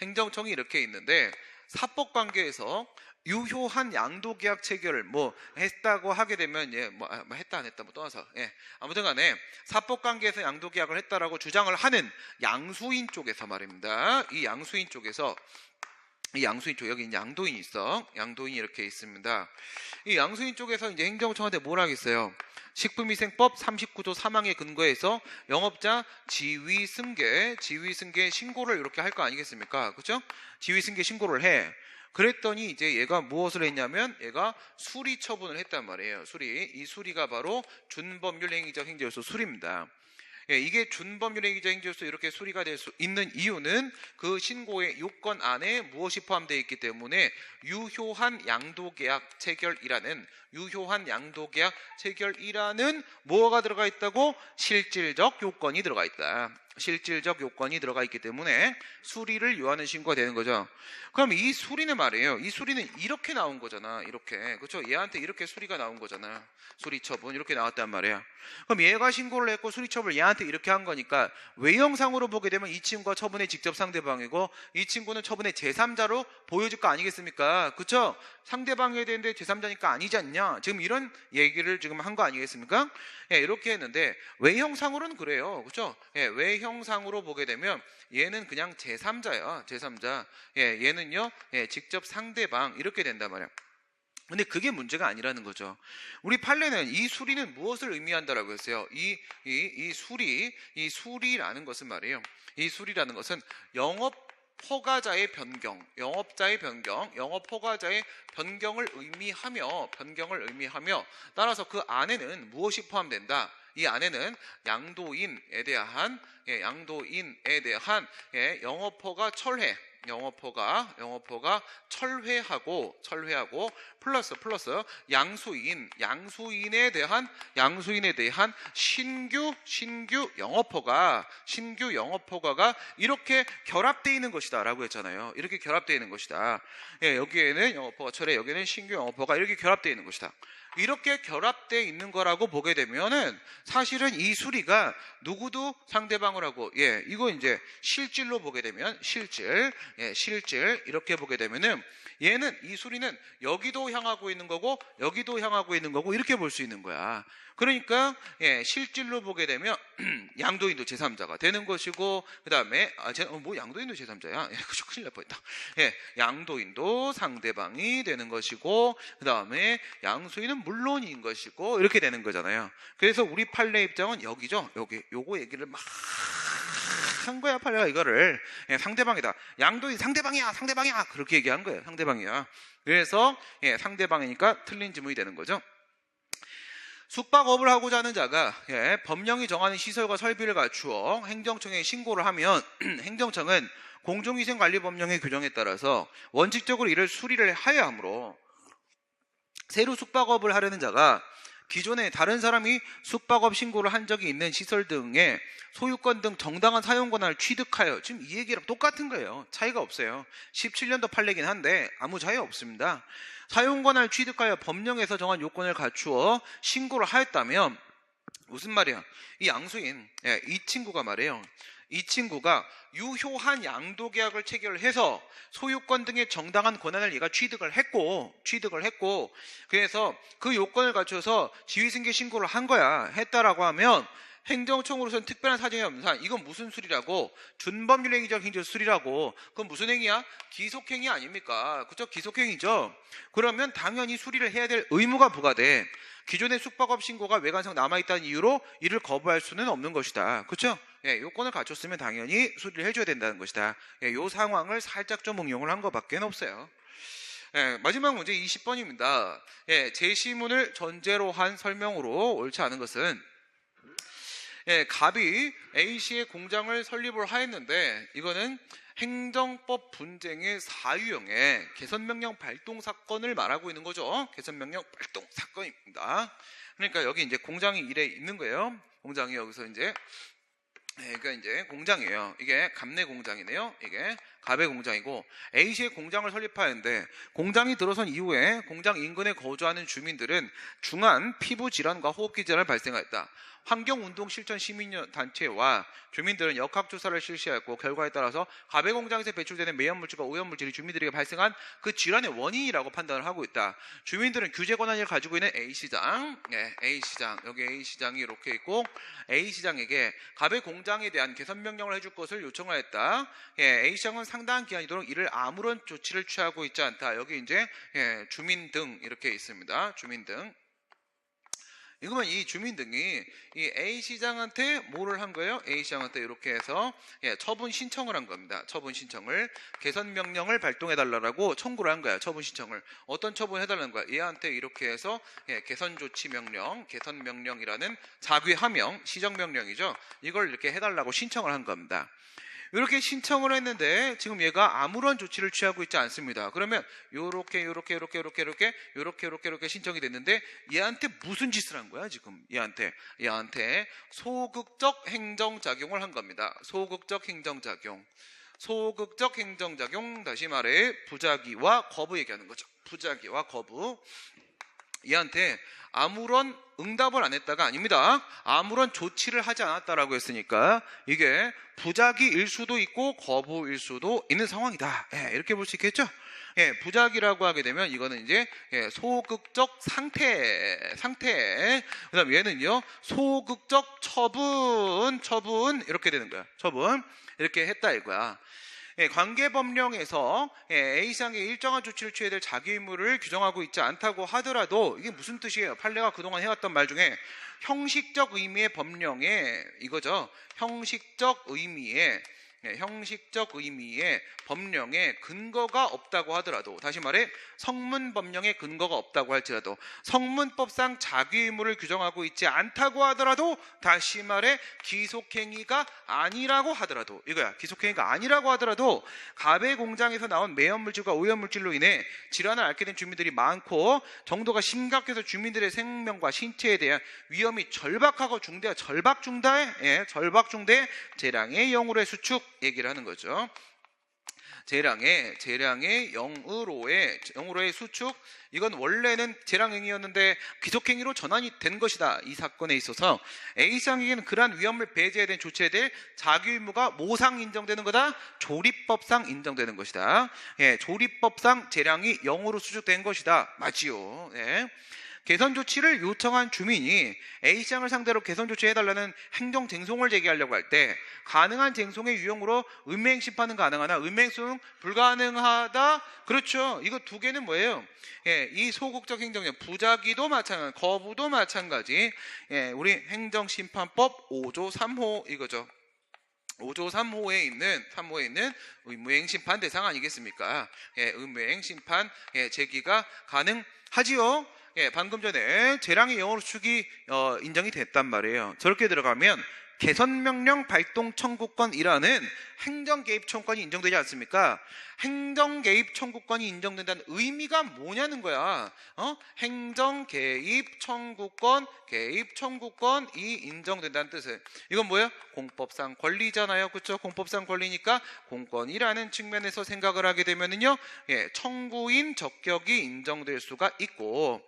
행정청이 이렇게 있는데 사법관계에서 유효한 양도계약 체결을 했다고 하게 되면 했다 안 했다 떠나서 아무튼 간에 사법관계에서 양도계약을 했다라고 주장을 하는 양수인 쪽에서 말입니다. 이 양수인 쪽에서 여기 양도인이 있어. 양도인이 이렇게 있습니다. 이 양수인 쪽에서 이제 행정청한테 뭘 하겠어요? 식품위생법 39조 3항에 근거해서 영업자 지위승계 신고를 이렇게 할 거 아니겠습니까? 그렇죠? 지위승계 신고를 해. 그랬더니 이제 얘가 무엇을 했냐면 얘가 수리 처분을 했단 말이에요. 이 수리가 바로 준법률 행위적 행정으로서 수리입니다. 이게 준법률 행위적 행정으로서 이렇게 수리가 될 수 있는 이유는 그 신고의 요건 안에 무엇이 포함되어 있기 때문에 유효한 양도계약 체결이라는 뭐가 들어가 있다고? 실질적 요건이 들어가 있다. 실질적 요건이 들어가 있기 때문에 수리를 요하는 신고가 되는 거죠. 그럼 이 수리는 말이에요. 이 수리는 이렇게 나온 거잖아. 이렇게. 그렇죠? 얘한테 이렇게 수리가 나온 거잖아. 수리 처분 이렇게 나왔단 말이야. 그럼 얘가 신고를 했고 수리 처분을 얘한테 이렇게 한 거니까 외형상으로 보게 되면 이 친구가 처분의 직접 상대방이고 이 친구는 처분의 제3자로 보여질 거 아니겠습니까? 그렇죠? 상대방에 대한데 제3자니까 아니지 않냐? 지금 이런 얘기를 지금 한 거 아니겠습니까? 예, 이렇게 했는데 외형상으로는 그래요. 그렇죠? 예, 외형상으로 보게 되면 얘는 그냥 제3자야. 제3자. 예, 얘는요. 예, 직접 상대방 이렇게 된단 말이야. 근데 그게 문제가 아니라는 거죠. 우리 판례는 이 수리는 무엇을 의미한다라고 했어요? 이 수리라는 것은 말이에요. 이 수리라는 것은 영업 허가자의 변경, 영업자의 변경, 영업 허가자의 변경을 의미하며 따라서 그 안에는 무엇이 포함된다? 이 안에는 양도인에 대한 영업허가 철회, 영업허가 철회하고 플러스 양수인에 대한 신규 영업허가가 이렇게 결합되어 있는 것이다라고 했잖아요. 이렇게 결합되어 있는 것이다. 예, 여기에는 영업허가 철회, 여기에는 신규 영업허가 이렇게 결합되어 있는 것이다. 이렇게 결합되어 있는 거라고 보게 되면은 사실은 이 수리가 누구도 상대방을 하고, 예, 이거 이제 실질로 보게 되면 실질 이렇게 보게 되면은 얘는 이 수리는 여기도 향하고 있는 거고 여기도 향하고 있는 거고 이렇게 볼 수 있는 거야. 그러니까 예, 실질로 보게 되면 양도인도 제3자가 되는 것이고 그다음에 양도인도 제3자야. 예, 그죠, 큰일 날 뻔했다. 예, 양도인도 상대방이 되는 것이고 그다음에 양수인은 물론인 것이고 이렇게 되는 거잖아요. 그래서 우리 판례 입장은 여기죠. 요거 얘기를 막 한 거야. 판례가 이거를 예, 상대방이다. 양도인 상대방이야 그렇게 얘기한 거예요. 상대방이야. 그래서 예, 상대방이니까 틀린 지문이 되는 거죠. 숙박업을 하고자 하는 자가 예, 법령이 정하는 시설과 설비를 갖추어 행정청에 신고를 하면 행정청은 공중위생관리법령의 규정에 따라서 원칙적으로 이를 수리를 하여야 하므로 새로 숙박업을 하려는 자가 기존에 다른 사람이 숙박업 신고를 한 적이 있는 시설 등의 소유권 등 정당한 사용 권한을 취득하여, 지금 이 얘기랑 똑같은 거예요. 차이가 없어요. 17년도 판례긴 한데 아무 차이 없습니다. 사용 권한을 취득하여 법령에서 정한 요건을 갖추어 신고를 하였다면 무슨 말이야? 이 양수인, 예, 이 친구가 말이에요. 이 친구가 유효한 양도계약을 체결해서 소유권 등의 정당한 권한을 얘가 취득을 했고 그래서 그 요건을 갖춰서 지위승계 신고를 한 거야. 했다라고 하면 행정청으로서는 특별한 사정이 없는 한 이건 무슨 수리라고? 준법률행위적 행정수리라고. 그건 무슨 행위야? 기속행위 아닙니까? 그렇죠? 기속행위죠. 그러면 당연히 수리를 해야 될 의무가 부과돼. 기존의 숙박업 신고가 외관상 남아있다는 이유로 이를 거부할 수는 없는 것이다. 그렇죠? 예, 요건을 갖췄으면 당연히 수리를 해줘야 된다는 것이다. 예, 요 상황을 살짝 좀 응용을 한 것밖에 없어요. 예, 마지막 문제 20번입니다. 예, 제시문을 전제로 한 설명으로 옳지 않은 것은 예, 갑이 A씨의 공장을 설립을 하였는데 이거는 행정법 분쟁의 사유형의 개선명령 발동 사건을 말하고 있는 거죠. 개선명령 발동 사건입니다. 그러니까 여기 이제 공장이 이래 있는 거예요. 공장이 여기서 이제 그러니까 이제 공장이에요. 이게 갑내 공장이네요. 이게 갑의 공장이고 A씨의 공장을 설립하였는데 공장이 들어선 이후에 공장 인근에 거주하는 주민들은 중한 피부 질환과 호흡기 질환을 발생하였다. 환경운동 실천 시민단체와 주민들은 역학조사를 실시하였고 결과에 따라서 갑의 공장에서 배출되는 매연물질과 오염물질이 주민들에게 발생한 그 질환의 원인이라고 판단을 하고 있다. 주민들은 규제 권한을 가지고 있는 A시장, A시장, 여기 A시장이 이렇게 있고 A시장에게 갑의 공장에 대한 개선명령을 해줄 것을 요청하였다. A시장은 상당한 기한이도록 이를 아무런 조치를 취하고 있지 않다. 여기 이제 주민 등 이렇게 있습니다. 주민 등. 이거면 이 주민 등이 이 A시장한테 뭐를 한 거예요? A시장한테 이렇게 해서 처분 신청을 한 겁니다. 처분 신청을 개선 명령을 발동해 달라고 청구를 한 거야. 처분 신청을. 어떤 처분 해달라는 거야? 얘한테 이렇게 해서 개선 조치 명령, 개선 명령이라는 자귀 하명, 시정 명령이죠. 이걸 이렇게 해달라고 신청을 한 겁니다. 이렇게 신청을 했는데 지금 얘가 아무런 조치를 취하고 있지 않습니다. 그러면 요렇게 신청이 됐는데 얘한테 무슨 짓을 한 거야 지금? 얘한테 소극적 행정작용을 한 겁니다. 소극적 행정작용, 다시 말해 부작위와 거부 얘기하는 거죠. 부작위와 거부. 얘한테 아무런 응답을 안 했다가 아닙니다. 아무런 조치를 하지 않았다라고 했으니까 이게 부작위일 수도 있고 거부일 수도 있는 상황이다. 이렇게 볼 수 있겠죠? 부작위라고 하게 되면 이거는 이제 소극적 상태. 그다음 얘는요 소극적 처분 이렇게 되는 거야. 처분 이렇게 했다 이거야. 관계법령에서 A상의 일정한 조치를 취해야 될 자기 의무를 규정하고 있지 않다고 하더라도 이게 무슨 뜻이에요? 판례가 그동안 해왔던 말 중에 형식적 의미의 법령에 이거죠. 형식적 의미의 법령에 근거가 없다고 하더라도, 다시 말해 성문 법령에 근거가 없다고 할지라도, 성문법상 자기 의무를 규정하고 있지 않다고 하더라도, 다시 말해 기속행위가 아니라고 하더라도, 이거야. 기속행위가 아니라고 하더라도 가배 공장에서 나온 매연물질과 오염물질로 인해 질환을 앓게 된 주민들이 많고 정도가 심각해서 주민들의 생명과 신체에 대한 위험이 절박하고 중대 재량의 영으로의 수축 얘기를 하는 거죠. 재량의 영으로의 수축, 이건 원래는 재량행위였는데 기속행위로 전환이 된 것이다. 이 사건에 있어서 A상에게는 그러한 위험을 배제해야 되는 조치에 대해 자기 의무가 뭐상 인정되는 거다? 조리법상 인정되는 것이다. 조리법상 재량이 영으로 수축된 것이다. 맞지요? 개선 조치를 요청한 주민이 A시장을 상대로 개선 조치 해달라는 행정 쟁송을 제기하려고 할 때 가능한 쟁송의 유형으로 의무행 심판은 가능하나 의무행 수용 불가능하다. 그렇죠. 이거 두 개는 뭐예요? 이 소극적 행정령 부작위도 마찬가지, 거부도 마찬가지. 우리 행정심판법 5조 3호 이거죠. 5조 3호에 있는 의무행 심판 대상 아니겠습니까? 의무행 심판 제기가 가능하지요. 방금 전에 재량의 영으로 수축이 인정이 됐단 말이에요. 저렇게 들어가면 개선명령 발동 청구권이라는 행정개입 청구권이 인정되지 않습니까? 행정개입 청구권이 인정된다는 의미가 뭐냐는 거야. 행정개입 청구권이 인정된다는 뜻을. 이건 뭐예요? 공법상 권리잖아요. 그렇죠? 공법상 권리니까 공권이라는 측면에서 생각을 하게 되면은요, 청구인 적격이 인정될 수가 있고,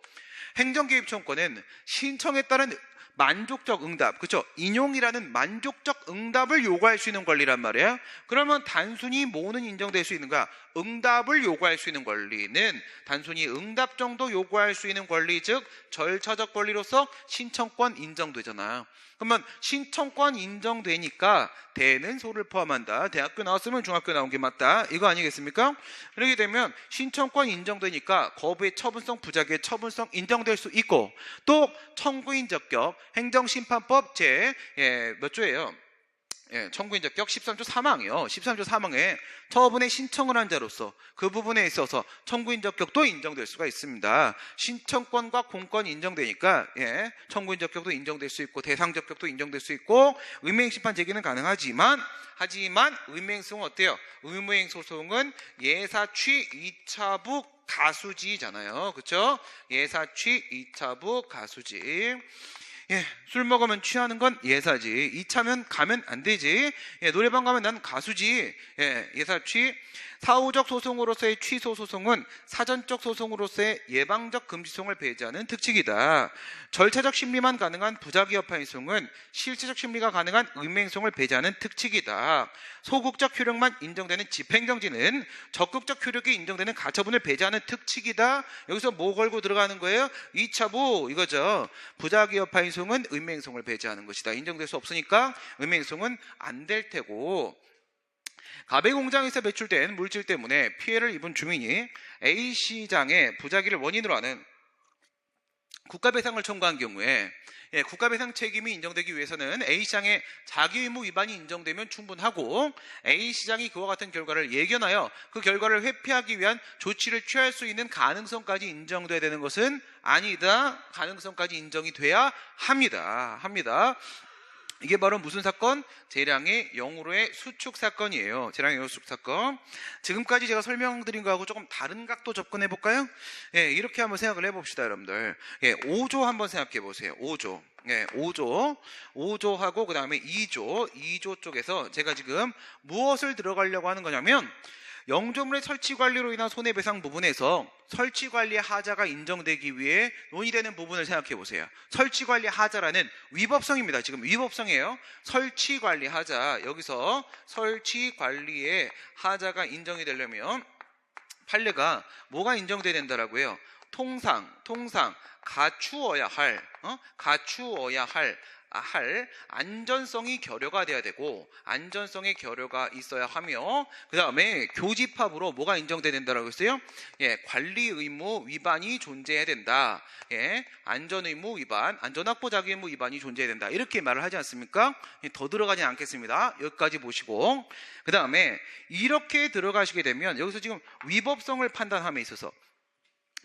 행정개입 청구권은 신청에 따른 만족적 응답, 그렇죠? 인용이라는 만족적 응답을 요구할 수 있는 권리란 말이에요. 그러면 단순히 뭐는 인정될 수 있는가? 응답을 요구할 수 있는 권리는 단순히 응답 정도 요구할 수 있는 권리, 즉 절차적 권리로서 신청권 인정되잖아요. 그러면 신청권 인정되니까 대는 소를 포함한다. 대학교 나왔으면 중학교 나온 게 맞다. 이거 아니겠습니까? 그렇게 되면 신청권 인정되니까 거부의 처분성, 부작위의 처분성 인정될 수 있고, 또 청구인 적격, 행정심판법 몇 조예요? 청구인 적격 13조 3항이요. 13조 3항에 처분에 신청을 한 자로서 그 부분에 있어서 청구인 적격도 인정될 수가 있습니다. 신청권과 공권이 인정되니까 청구인 적격도 인정될 수 있고 대상 적격도 인정될 수 있고 의무행 심판 제기는 가능하지만 의무행 소송은 어때요? 의무행 소송은 예사취 2차부 가수지잖아요. 그렇죠? 예사취 2차부 가수지. 술 먹으면 취하는 건 예사지. 2차면 가면 안 되지. 노래방 가면 난 가수지. 예사취. 사후적 소송으로서의 취소 소송은 사전적 소송으로서의 예방적 금지 소송을 배제하는 특칙이다. 절차적 심리만 가능한 부작위 여파인 소송은 실체적 심리가 가능한 의무행 소송을 배제하는 특칙이다. 소극적 효력만 인정되는 집행정지는 적극적 효력이 인정되는 가처분을 배제하는 특칙이다. 여기서 뭐 걸고 들어가는 거예요? 2차부 이거죠. 부작위 여파인 소송은 의무행 소송을 배제하는 것이다. 인정될 수 없으니까 의무행 소송은 안 될 테고, 가배 공장에서 배출된 물질 때문에 피해를 입은 주민이 A시장의 부작위를 원인으로 하는 국가배상을 청구한 경우에 국가배상 책임이 인정되기 위해서는 A시장의 자기의무 위반이 인정되면 충분하고, A시장이 그와 같은 결과를 예견하여 그 결과를 회피하기 위한 조치를 취할 수 있는 가능성까지 인정돼야 되는 것은 아니다. 가능성까지 인정이 돼야 합니다. 이게 바로 무슨 사건? 재량의 영으로의 수축 사건이에요. 재량의 영으로 수축 사건. 지금까지 제가 설명드린 거하고 조금 다른 각도 접근해 볼까요? 예, 이렇게 한번 생각을 해봅시다, 여러분들. 예, 5조 한번 생각해 보세요. 5조. 예, 5조하고 그 다음에 2조 쪽에서 제가 지금 무엇을 들어가려고 하는 거냐면, 영조물의 설치관리로 인한 손해배상 부분에서 설치관리 하자가 인정되기 위해 논의되는 부분을 생각해 보세요. 설치관리 하자라는 위법성입니다. 지금 위법성이에요. 설치관리 하자, 여기서 설치관리의 하자가 인정이 되려면 판례가 뭐가 인정돼야 된다라고 해요? 통상 갖추어야 할 안전성이 결여가 돼야 되고, 안전성의 결여가 있어야 하며, 그 다음에 교집합으로 뭐가 인정돼야 된다라고 했어요? 예, 관리 의무 위반이 존재해야 된다. 예, 안전 의무 위반, 안전확보 자기 의무 위반이 존재해야 된다. 이렇게 말을 하지 않습니까? 더 들어가지 않겠습니다. 여기까지 보시고, 그 다음에 이렇게 들어가시게 되면 여기서 지금 위법성을 판단함에 있어서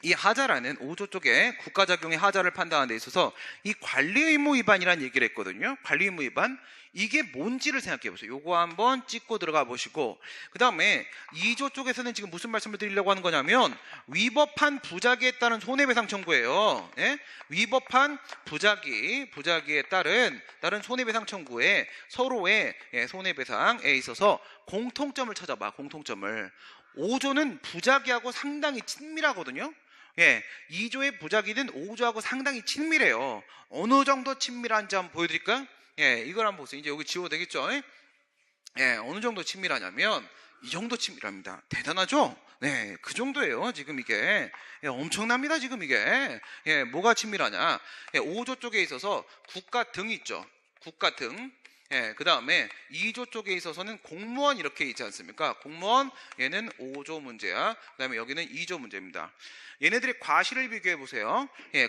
이 하자라는 5조 쪽에 국가작용의 하자를 판단하는 데 있어서 이 관리의무 위반이라는 얘기를 했거든요. 관리의무 위반, 이게 뭔지를 생각해 보세요. 요거 한번 찍고 들어가 보시고, 그 다음에 2조 쪽에서는 지금 무슨 말씀을 드리려고 하는 거냐면, 위법한 부작위에 따른 손해배상 청구예요. 예? 위법한 부작위에 따른 손해배상 청구에 서로의 손해배상에 있어서 공통점을 찾아봐. 공통점을. 5조는 부작위하고 상당히 친밀하거든요. 예, 2조의 부작위는 5조하고 상당히 친밀해요. 어느 정도 친밀한지 한번 보여드릴까요? 예, 이걸 한번 보세요. 이제 여기 지워도 되겠죠? 예, 어느 정도 친밀하냐면 이 정도 친밀합니다. 대단하죠? 네, 그 정도예요. 지금 이게 엄청납니다. 지금 이게 뭐가 친밀하냐? 5조 쪽에 있어서 국가 등 있죠. 국가 등. 그 다음에 2조 쪽에 있어서는 공무원 이렇게 있지 않습니까? 공무원, 얘는 5조 문제야. 그 다음에 여기는 2조 문제입니다. 얘네들의 과실을 비교해 보세요.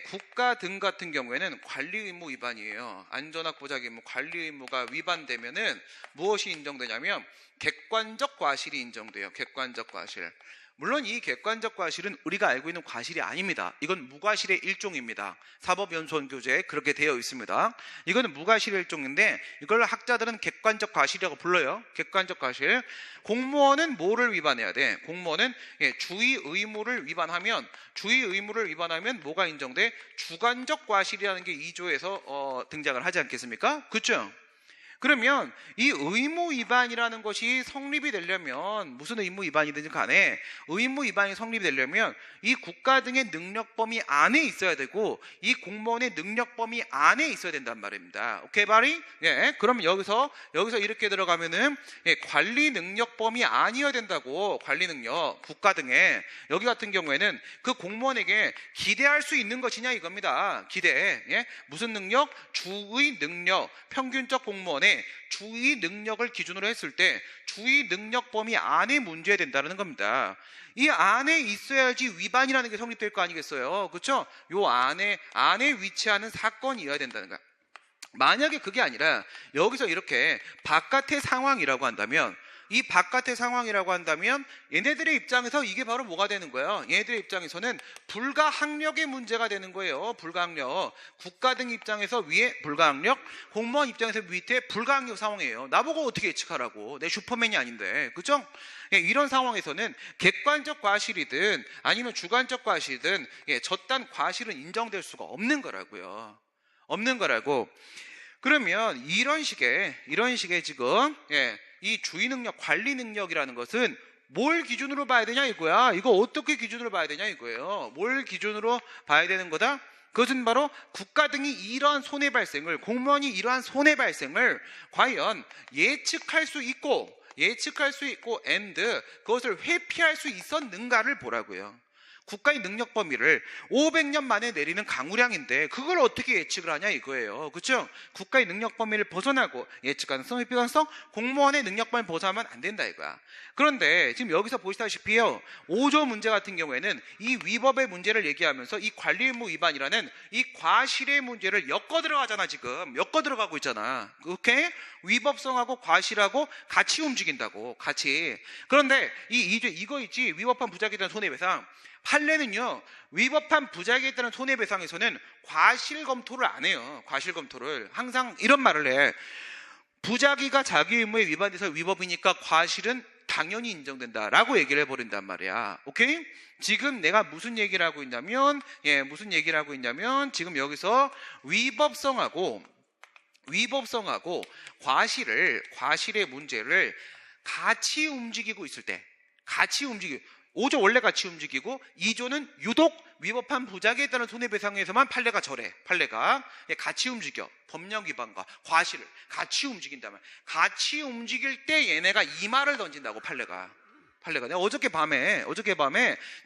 국가 등 같은 경우에는 관리 의무 위반이에요. 안전확보 자기 의무, 관리 의무가 위반되면은 무엇이 인정되냐면 객관적 과실이 인정돼요. 객관적 과실. 물론 이 객관적 과실은 우리가 알고 있는 과실이 아닙니다. 이건 무과실의 일종입니다. 사법연수원교재에 그렇게 되어 있습니다. 이거는 무과실의 일종인데 이걸 학자들은 객관적 과실이라고 불러요. 객관적 과실. 공무원은 뭐를 위반해야 돼? 공무원은 주의 의무를 위반하면 뭐가 인정돼? 주관적 과실이라는 게 2조에서 등장을 하지 않겠습니까? 그렇죠? 그러면 이 의무 위반이라는 것이 성립이 되려면, 무슨 의무 위반이든지 간에 의무 위반이 성립이 되려면 이 국가 등의 능력 범위 안에 있어야 되고 이 공무원의 능력 범위 안에 있어야 된단 말입니다. 오케이, 바리? 그러면 여기서 이렇게 들어가면은 관리 능력 범위 아니어야 된다고. 관리 능력, 국가 등의. 여기 같은 경우에는 그 공무원에게 기대할 수 있는 것이냐 이겁니다. 기대. 무슨 능력? 주의 능력. 평균적 공무원의 주의 능력을 기준으로 했을 때 주의 능력 범위 안에 문제가 된다는 겁니다. 이 안에 있어야지 위반이라는 게 성립될 거 아니겠어요? 그렇죠? 요 안에 위치하는 사건이어야 된다는 거야. 만약에 그게 아니라 여기서 이렇게 바깥의 상황이라고 한다면, 이 바깥의 상황이라고 한다면 얘네들의 입장에서 이게 바로 뭐가 되는 거예요? 얘네들의 입장에서는 불가항력의 문제가 되는 거예요. 불가항력. 국가 등 입장에서 위에 불가항력, 공무원 입장에서 밑에 불가항력 상황이에요. 나보고 어떻게 예측하라고. 내 슈퍼맨이 아닌데. 그죠? 이런 상황에서는 객관적 과실이든 아니면 주관적 과실이든 저딴 과실은 인정될 수가 없는 거라고요. 없는 거라고. 그러면 이런 식의 지금 이 주의 능력, 관리 능력이라는 것은 뭘 기준으로 봐야 되냐 이거야. 이거 어떻게 기준으로 봐야 되냐 이거예요. 뭘 기준으로 봐야 되는 거다? 그것은 바로 국가 등이 이러한 손해 발생을, 공무원이 이러한 손해 발생을 과연 예측할 수 있고 and 그것을 회피할 수 있었는가를 보라고요. 국가의 능력 범위를 500년 만에 내리는 강우량인데 그걸 어떻게 예측을 하냐 이거예요. 그렇죠? 국가의 능력 범위를 벗어나고 예측 가능성, 회피 가능성, 공무원의 능력 범위를 벗어나면 안 된다 이거야. 그런데 지금 여기서 보시다시피요, 5조 문제 같은 경우에는 이 위법의 문제를 얘기하면서 이 관리 의무 위반이라는 이 과실의 문제를 엮어 들어가잖아. 지금 엮어 들어가고 있잖아. 오케이? 위법성하고 과실하고 같이 움직인다고. 같이. 그런데 이 2조 이거 있지, 위법한 부작위에 대한 손해배상. 판례는요, 위법한 부작위에 따른 손해배상에서는 과실 검토를 안 해요. 과실 검토를. 항상 이런 말을 해. 부작위가 자기 의무에 위반돼서 위법이니까 과실은 당연히 인정된다라고 얘기를 해버린단 말이야. 오케이? 지금 내가 무슨 얘기를 하고 있냐면, 지금 여기서 위법성하고 과실의 문제를 같이 움직이고 있을 때, 5조 원래 같이 움직이고 2조는 유독 위법한 부작위에 따른 손해배상에서만 판례가 같이 움직여. 법령 위반과 과실을 같이 움직인다면, 같이 움직일 때 얘네가 이 말을 던진다고. 판례가 내가 어저께 밤에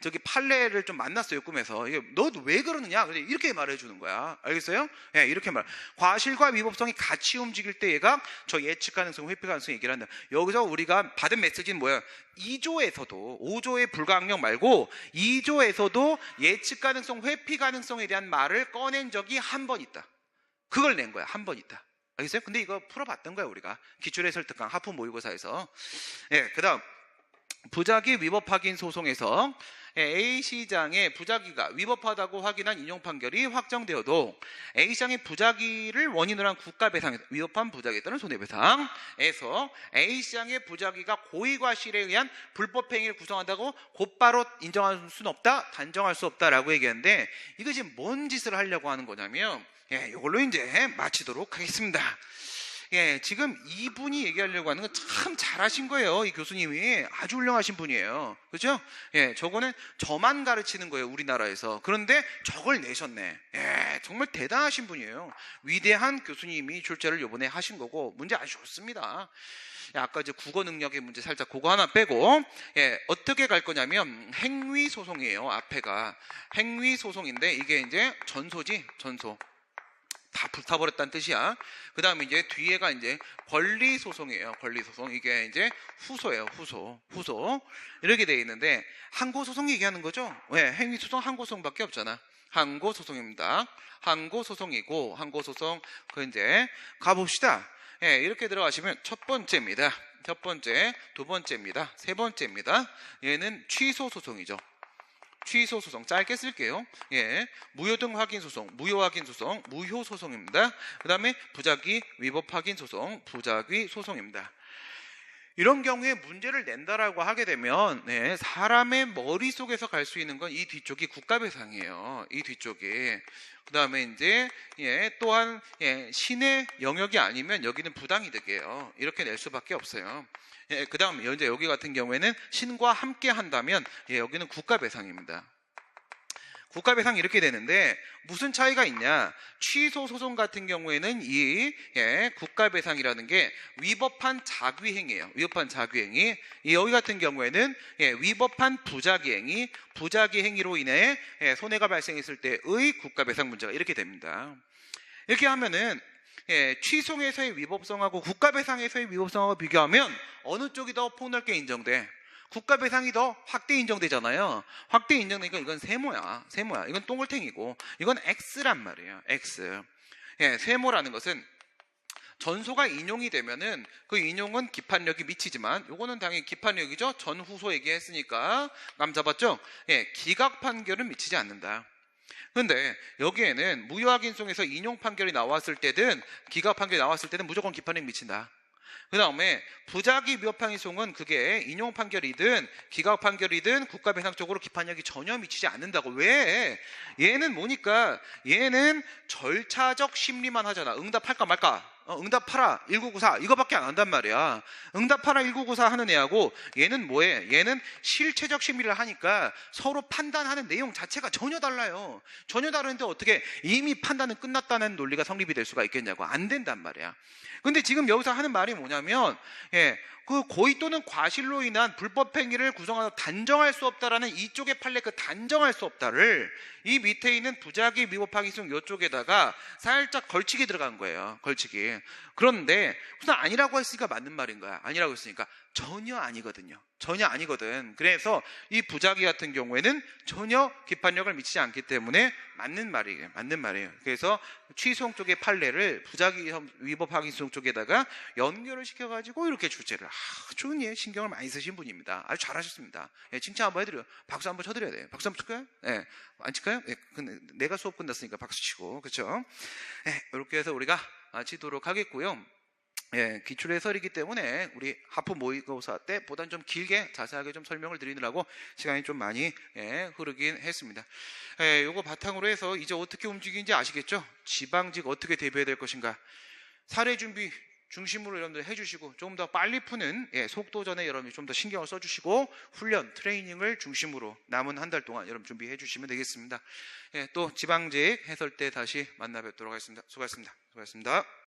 저기 판례를 좀 만났어요, 꿈에서. 너 왜 그러느냐? 이렇게 말해주는 거야. 알겠어요? 예, 이렇게 과실과 위법성이 같이 움직일 때 얘가 저 예측 가능성, 회피 가능성 얘기를 한다. 여기서 우리가 받은 메시지는 뭐야? 2조에서도 5조의 불가항력 말고 2조에서도 예측 가능성, 회피 가능성에 대한 말을 꺼낸 적이 한 번 있다. 그걸 낸 거야. 한 번 있다. 알겠어요? 근데 이거 풀어봤던 거야, 우리가. 기출해설 특강 하프 모의고사에서. 예, 그 다음. 부작위 위법 확인 소송에서 A시장의 부작위가 위법하다고 확인한 인용 판결이 확정되어도 A시장의 부작위를 원인으로 한 국가배상, 위법한 부작위에 따른 손해배상에서 A시장의 부작위가 고의과실에 의한 불법행위를 구성한다고 곧바로 인정할 수는 없다, 단정할 수 없다라고 얘기하는데, 이거 지금 뭔 짓을 하려고 하는 거냐면, 이걸로 이제 마치도록 하겠습니다. 지금 이분이 얘기하려고 하는 건 참 잘하신 거예요. 이 교수님이 아주 훌륭하신 분이에요. 그렇죠? 저거는 저만 가르치는 거예요, 우리나라에서. 그런데 저걸 내셨네. 정말 대단하신 분이에요. 위대한 교수님이 출제를 이번에 하신 거고, 문제 아주 좋습니다. 아까 이제 국어 능력의 문제 살짝 그거 하나 빼고, 어떻게 갈 거냐면 행위 소송이에요. 앞에가 행위 소송인데 이게 이제 전소지, 전소. 다 불타버렸다는 뜻이야. 그 다음에 이제 뒤에가 이제 권리소송이에요. 권리소송. 이게 이제 후소예요. 후소. 이렇게 돼 있는데, 항고소송 얘기하는 거죠? 행위소송 항고소송밖에 없잖아. 항고소송입니다. 항고소송이고, 항고소송, 이제 가봅시다. 이렇게 들어가시면 첫 번째입니다. 첫 번째, 두 번째입니다. 세 번째입니다. 얘는 취소소송이죠. 취소소송 짧게 쓸게요. 무효등 확인소송, 무효확인소송, 무효소송입니다. 그 다음에 부작위 위법 확인소송, 부작위 소송입니다. 이런 경우에 문제를 낸다라고 하게 되면 사람의 머릿속에서 갈 수 있는 건 이 뒤쪽이 국가배상이에요. 이 뒤쪽이. 그 다음에 이제 또한 신의 영역이 아니면 여기는 부당이득이에요. 이렇게 낼 수밖에 없어요. 그 다음 이제 여기 같은 경우에는 신과 함께 한다면 여기는 국가배상입니다. 국가배상 이렇게 되는데 무슨 차이가 있냐? 취소 소송 같은 경우에는 이 국가배상이라는 게 위법한 자귀행위예요. 위법한 자귀행위. 여기 같은 경우에는 위법한 부작위행위, 부작위행위로 인해 손해가 발생했을 때의 국가배상 문제가 이렇게 됩니다. 이렇게 하면은 취소에서의 위법성하고 국가배상에서의 위법성하고 비교하면 어느 쪽이 더 폭넓게 인정돼? 국가배상이 더 확대 인정되잖아요. 확대 인정되니까 이건 세모야. 이건 동글탱이고 이건 X란 말이에요. X. 세모라는 것은 전소가 인용이 되면은 그 인용은 기판력이 미치지만 요거는 당연히 기판력이죠. 전후소 얘기했으니까 감 잡았죠? 기각 판결은 미치지 않는다. 근데 여기에는 무효확인송에서 인용 판결이 나왔을 때든 기각 판결이 나왔을 때는 무조건 기판력이 미친다. 그 다음에 부작위 위법행위송은 그게 인용 판결이든 기각 판결이든 국가배상 쪽으로 기판력이 전혀 미치지 않는다고. 왜? 얘는 뭐니까 얘는 절차적 심리만 하잖아. 응답할까 말까. 응답하라 1994 이거밖에 안 한단 말이야. 응답하라 1994 하는 애하고 얘는 뭐해? 얘는 실체적 심리를 하니까 서로 판단하는 내용 자체가 전혀 달라요. 전혀 다른데 어떻게 이미 판단은 끝났다는 논리가 성립이 될 수가 있겠냐고. 안 된단 말이야. 근데 지금 여기서 하는 말이 뭐냐면 그 고의 또는 과실로 인한 불법 행위를 구성하여 단정할 수 없다라는 이쪽의 판례 그 단정할 수 없다를 이 밑에 있는 부작위 위법행위송 이쪽에다가 살짝 걸치기 들어간 거예요. 걸치기. 그런데 무슨 아니라고 했으니까 맞는 말인 거야. 아니라고 했으니까 전혀 아니거든요. 전혀 아니거든. 그래서 이 부작위 같은 경우에는 전혀 기판력을 미치지 않기 때문에 맞는 말이에요. 맞는 말이에요. 그래서 취소용 쪽의 판례를 부작위 위법 확인성 쪽에다가 연결을 시켜가지고 이렇게 출제를. 좋은 예, 신경을 많이 쓰신 분입니다. 아주 잘하셨습니다. 예, 칭찬 한번 해드려요. 박수 한번 쳐드려야 돼요. 박수 한번 칠까요? 예, 안 칠까요? 예, 근데 내가 수업 끝났으니까 박수 치고, 그렇죠? 예, 이렇게 해서 우리가 마치도록 하겠고요. 예, 기출 해설이기 때문에 우리 하프 모의고사 때 보단 좀 길게 자세하게 좀 설명을 드리느라고 시간이 좀 많이 흐르긴 했습니다. 예, 요거 바탕으로 해서 이제 어떻게 움직이는지 아시겠죠? 지방직 어떻게 대비해야 될 것인가? 사례 준비 중심으로 여러분들 해주시고 조금 더 빨리 푸는 속도전에 여러분이 좀 더 신경을 써주시고 훈련, 트레이닝을 중심으로 남은 한 달 동안 여러분 준비해 주시면 되겠습니다. 또 지방직 해설 때 다시 만나 뵙도록 하겠습니다. 수고하셨습니다. 수고하셨습니다.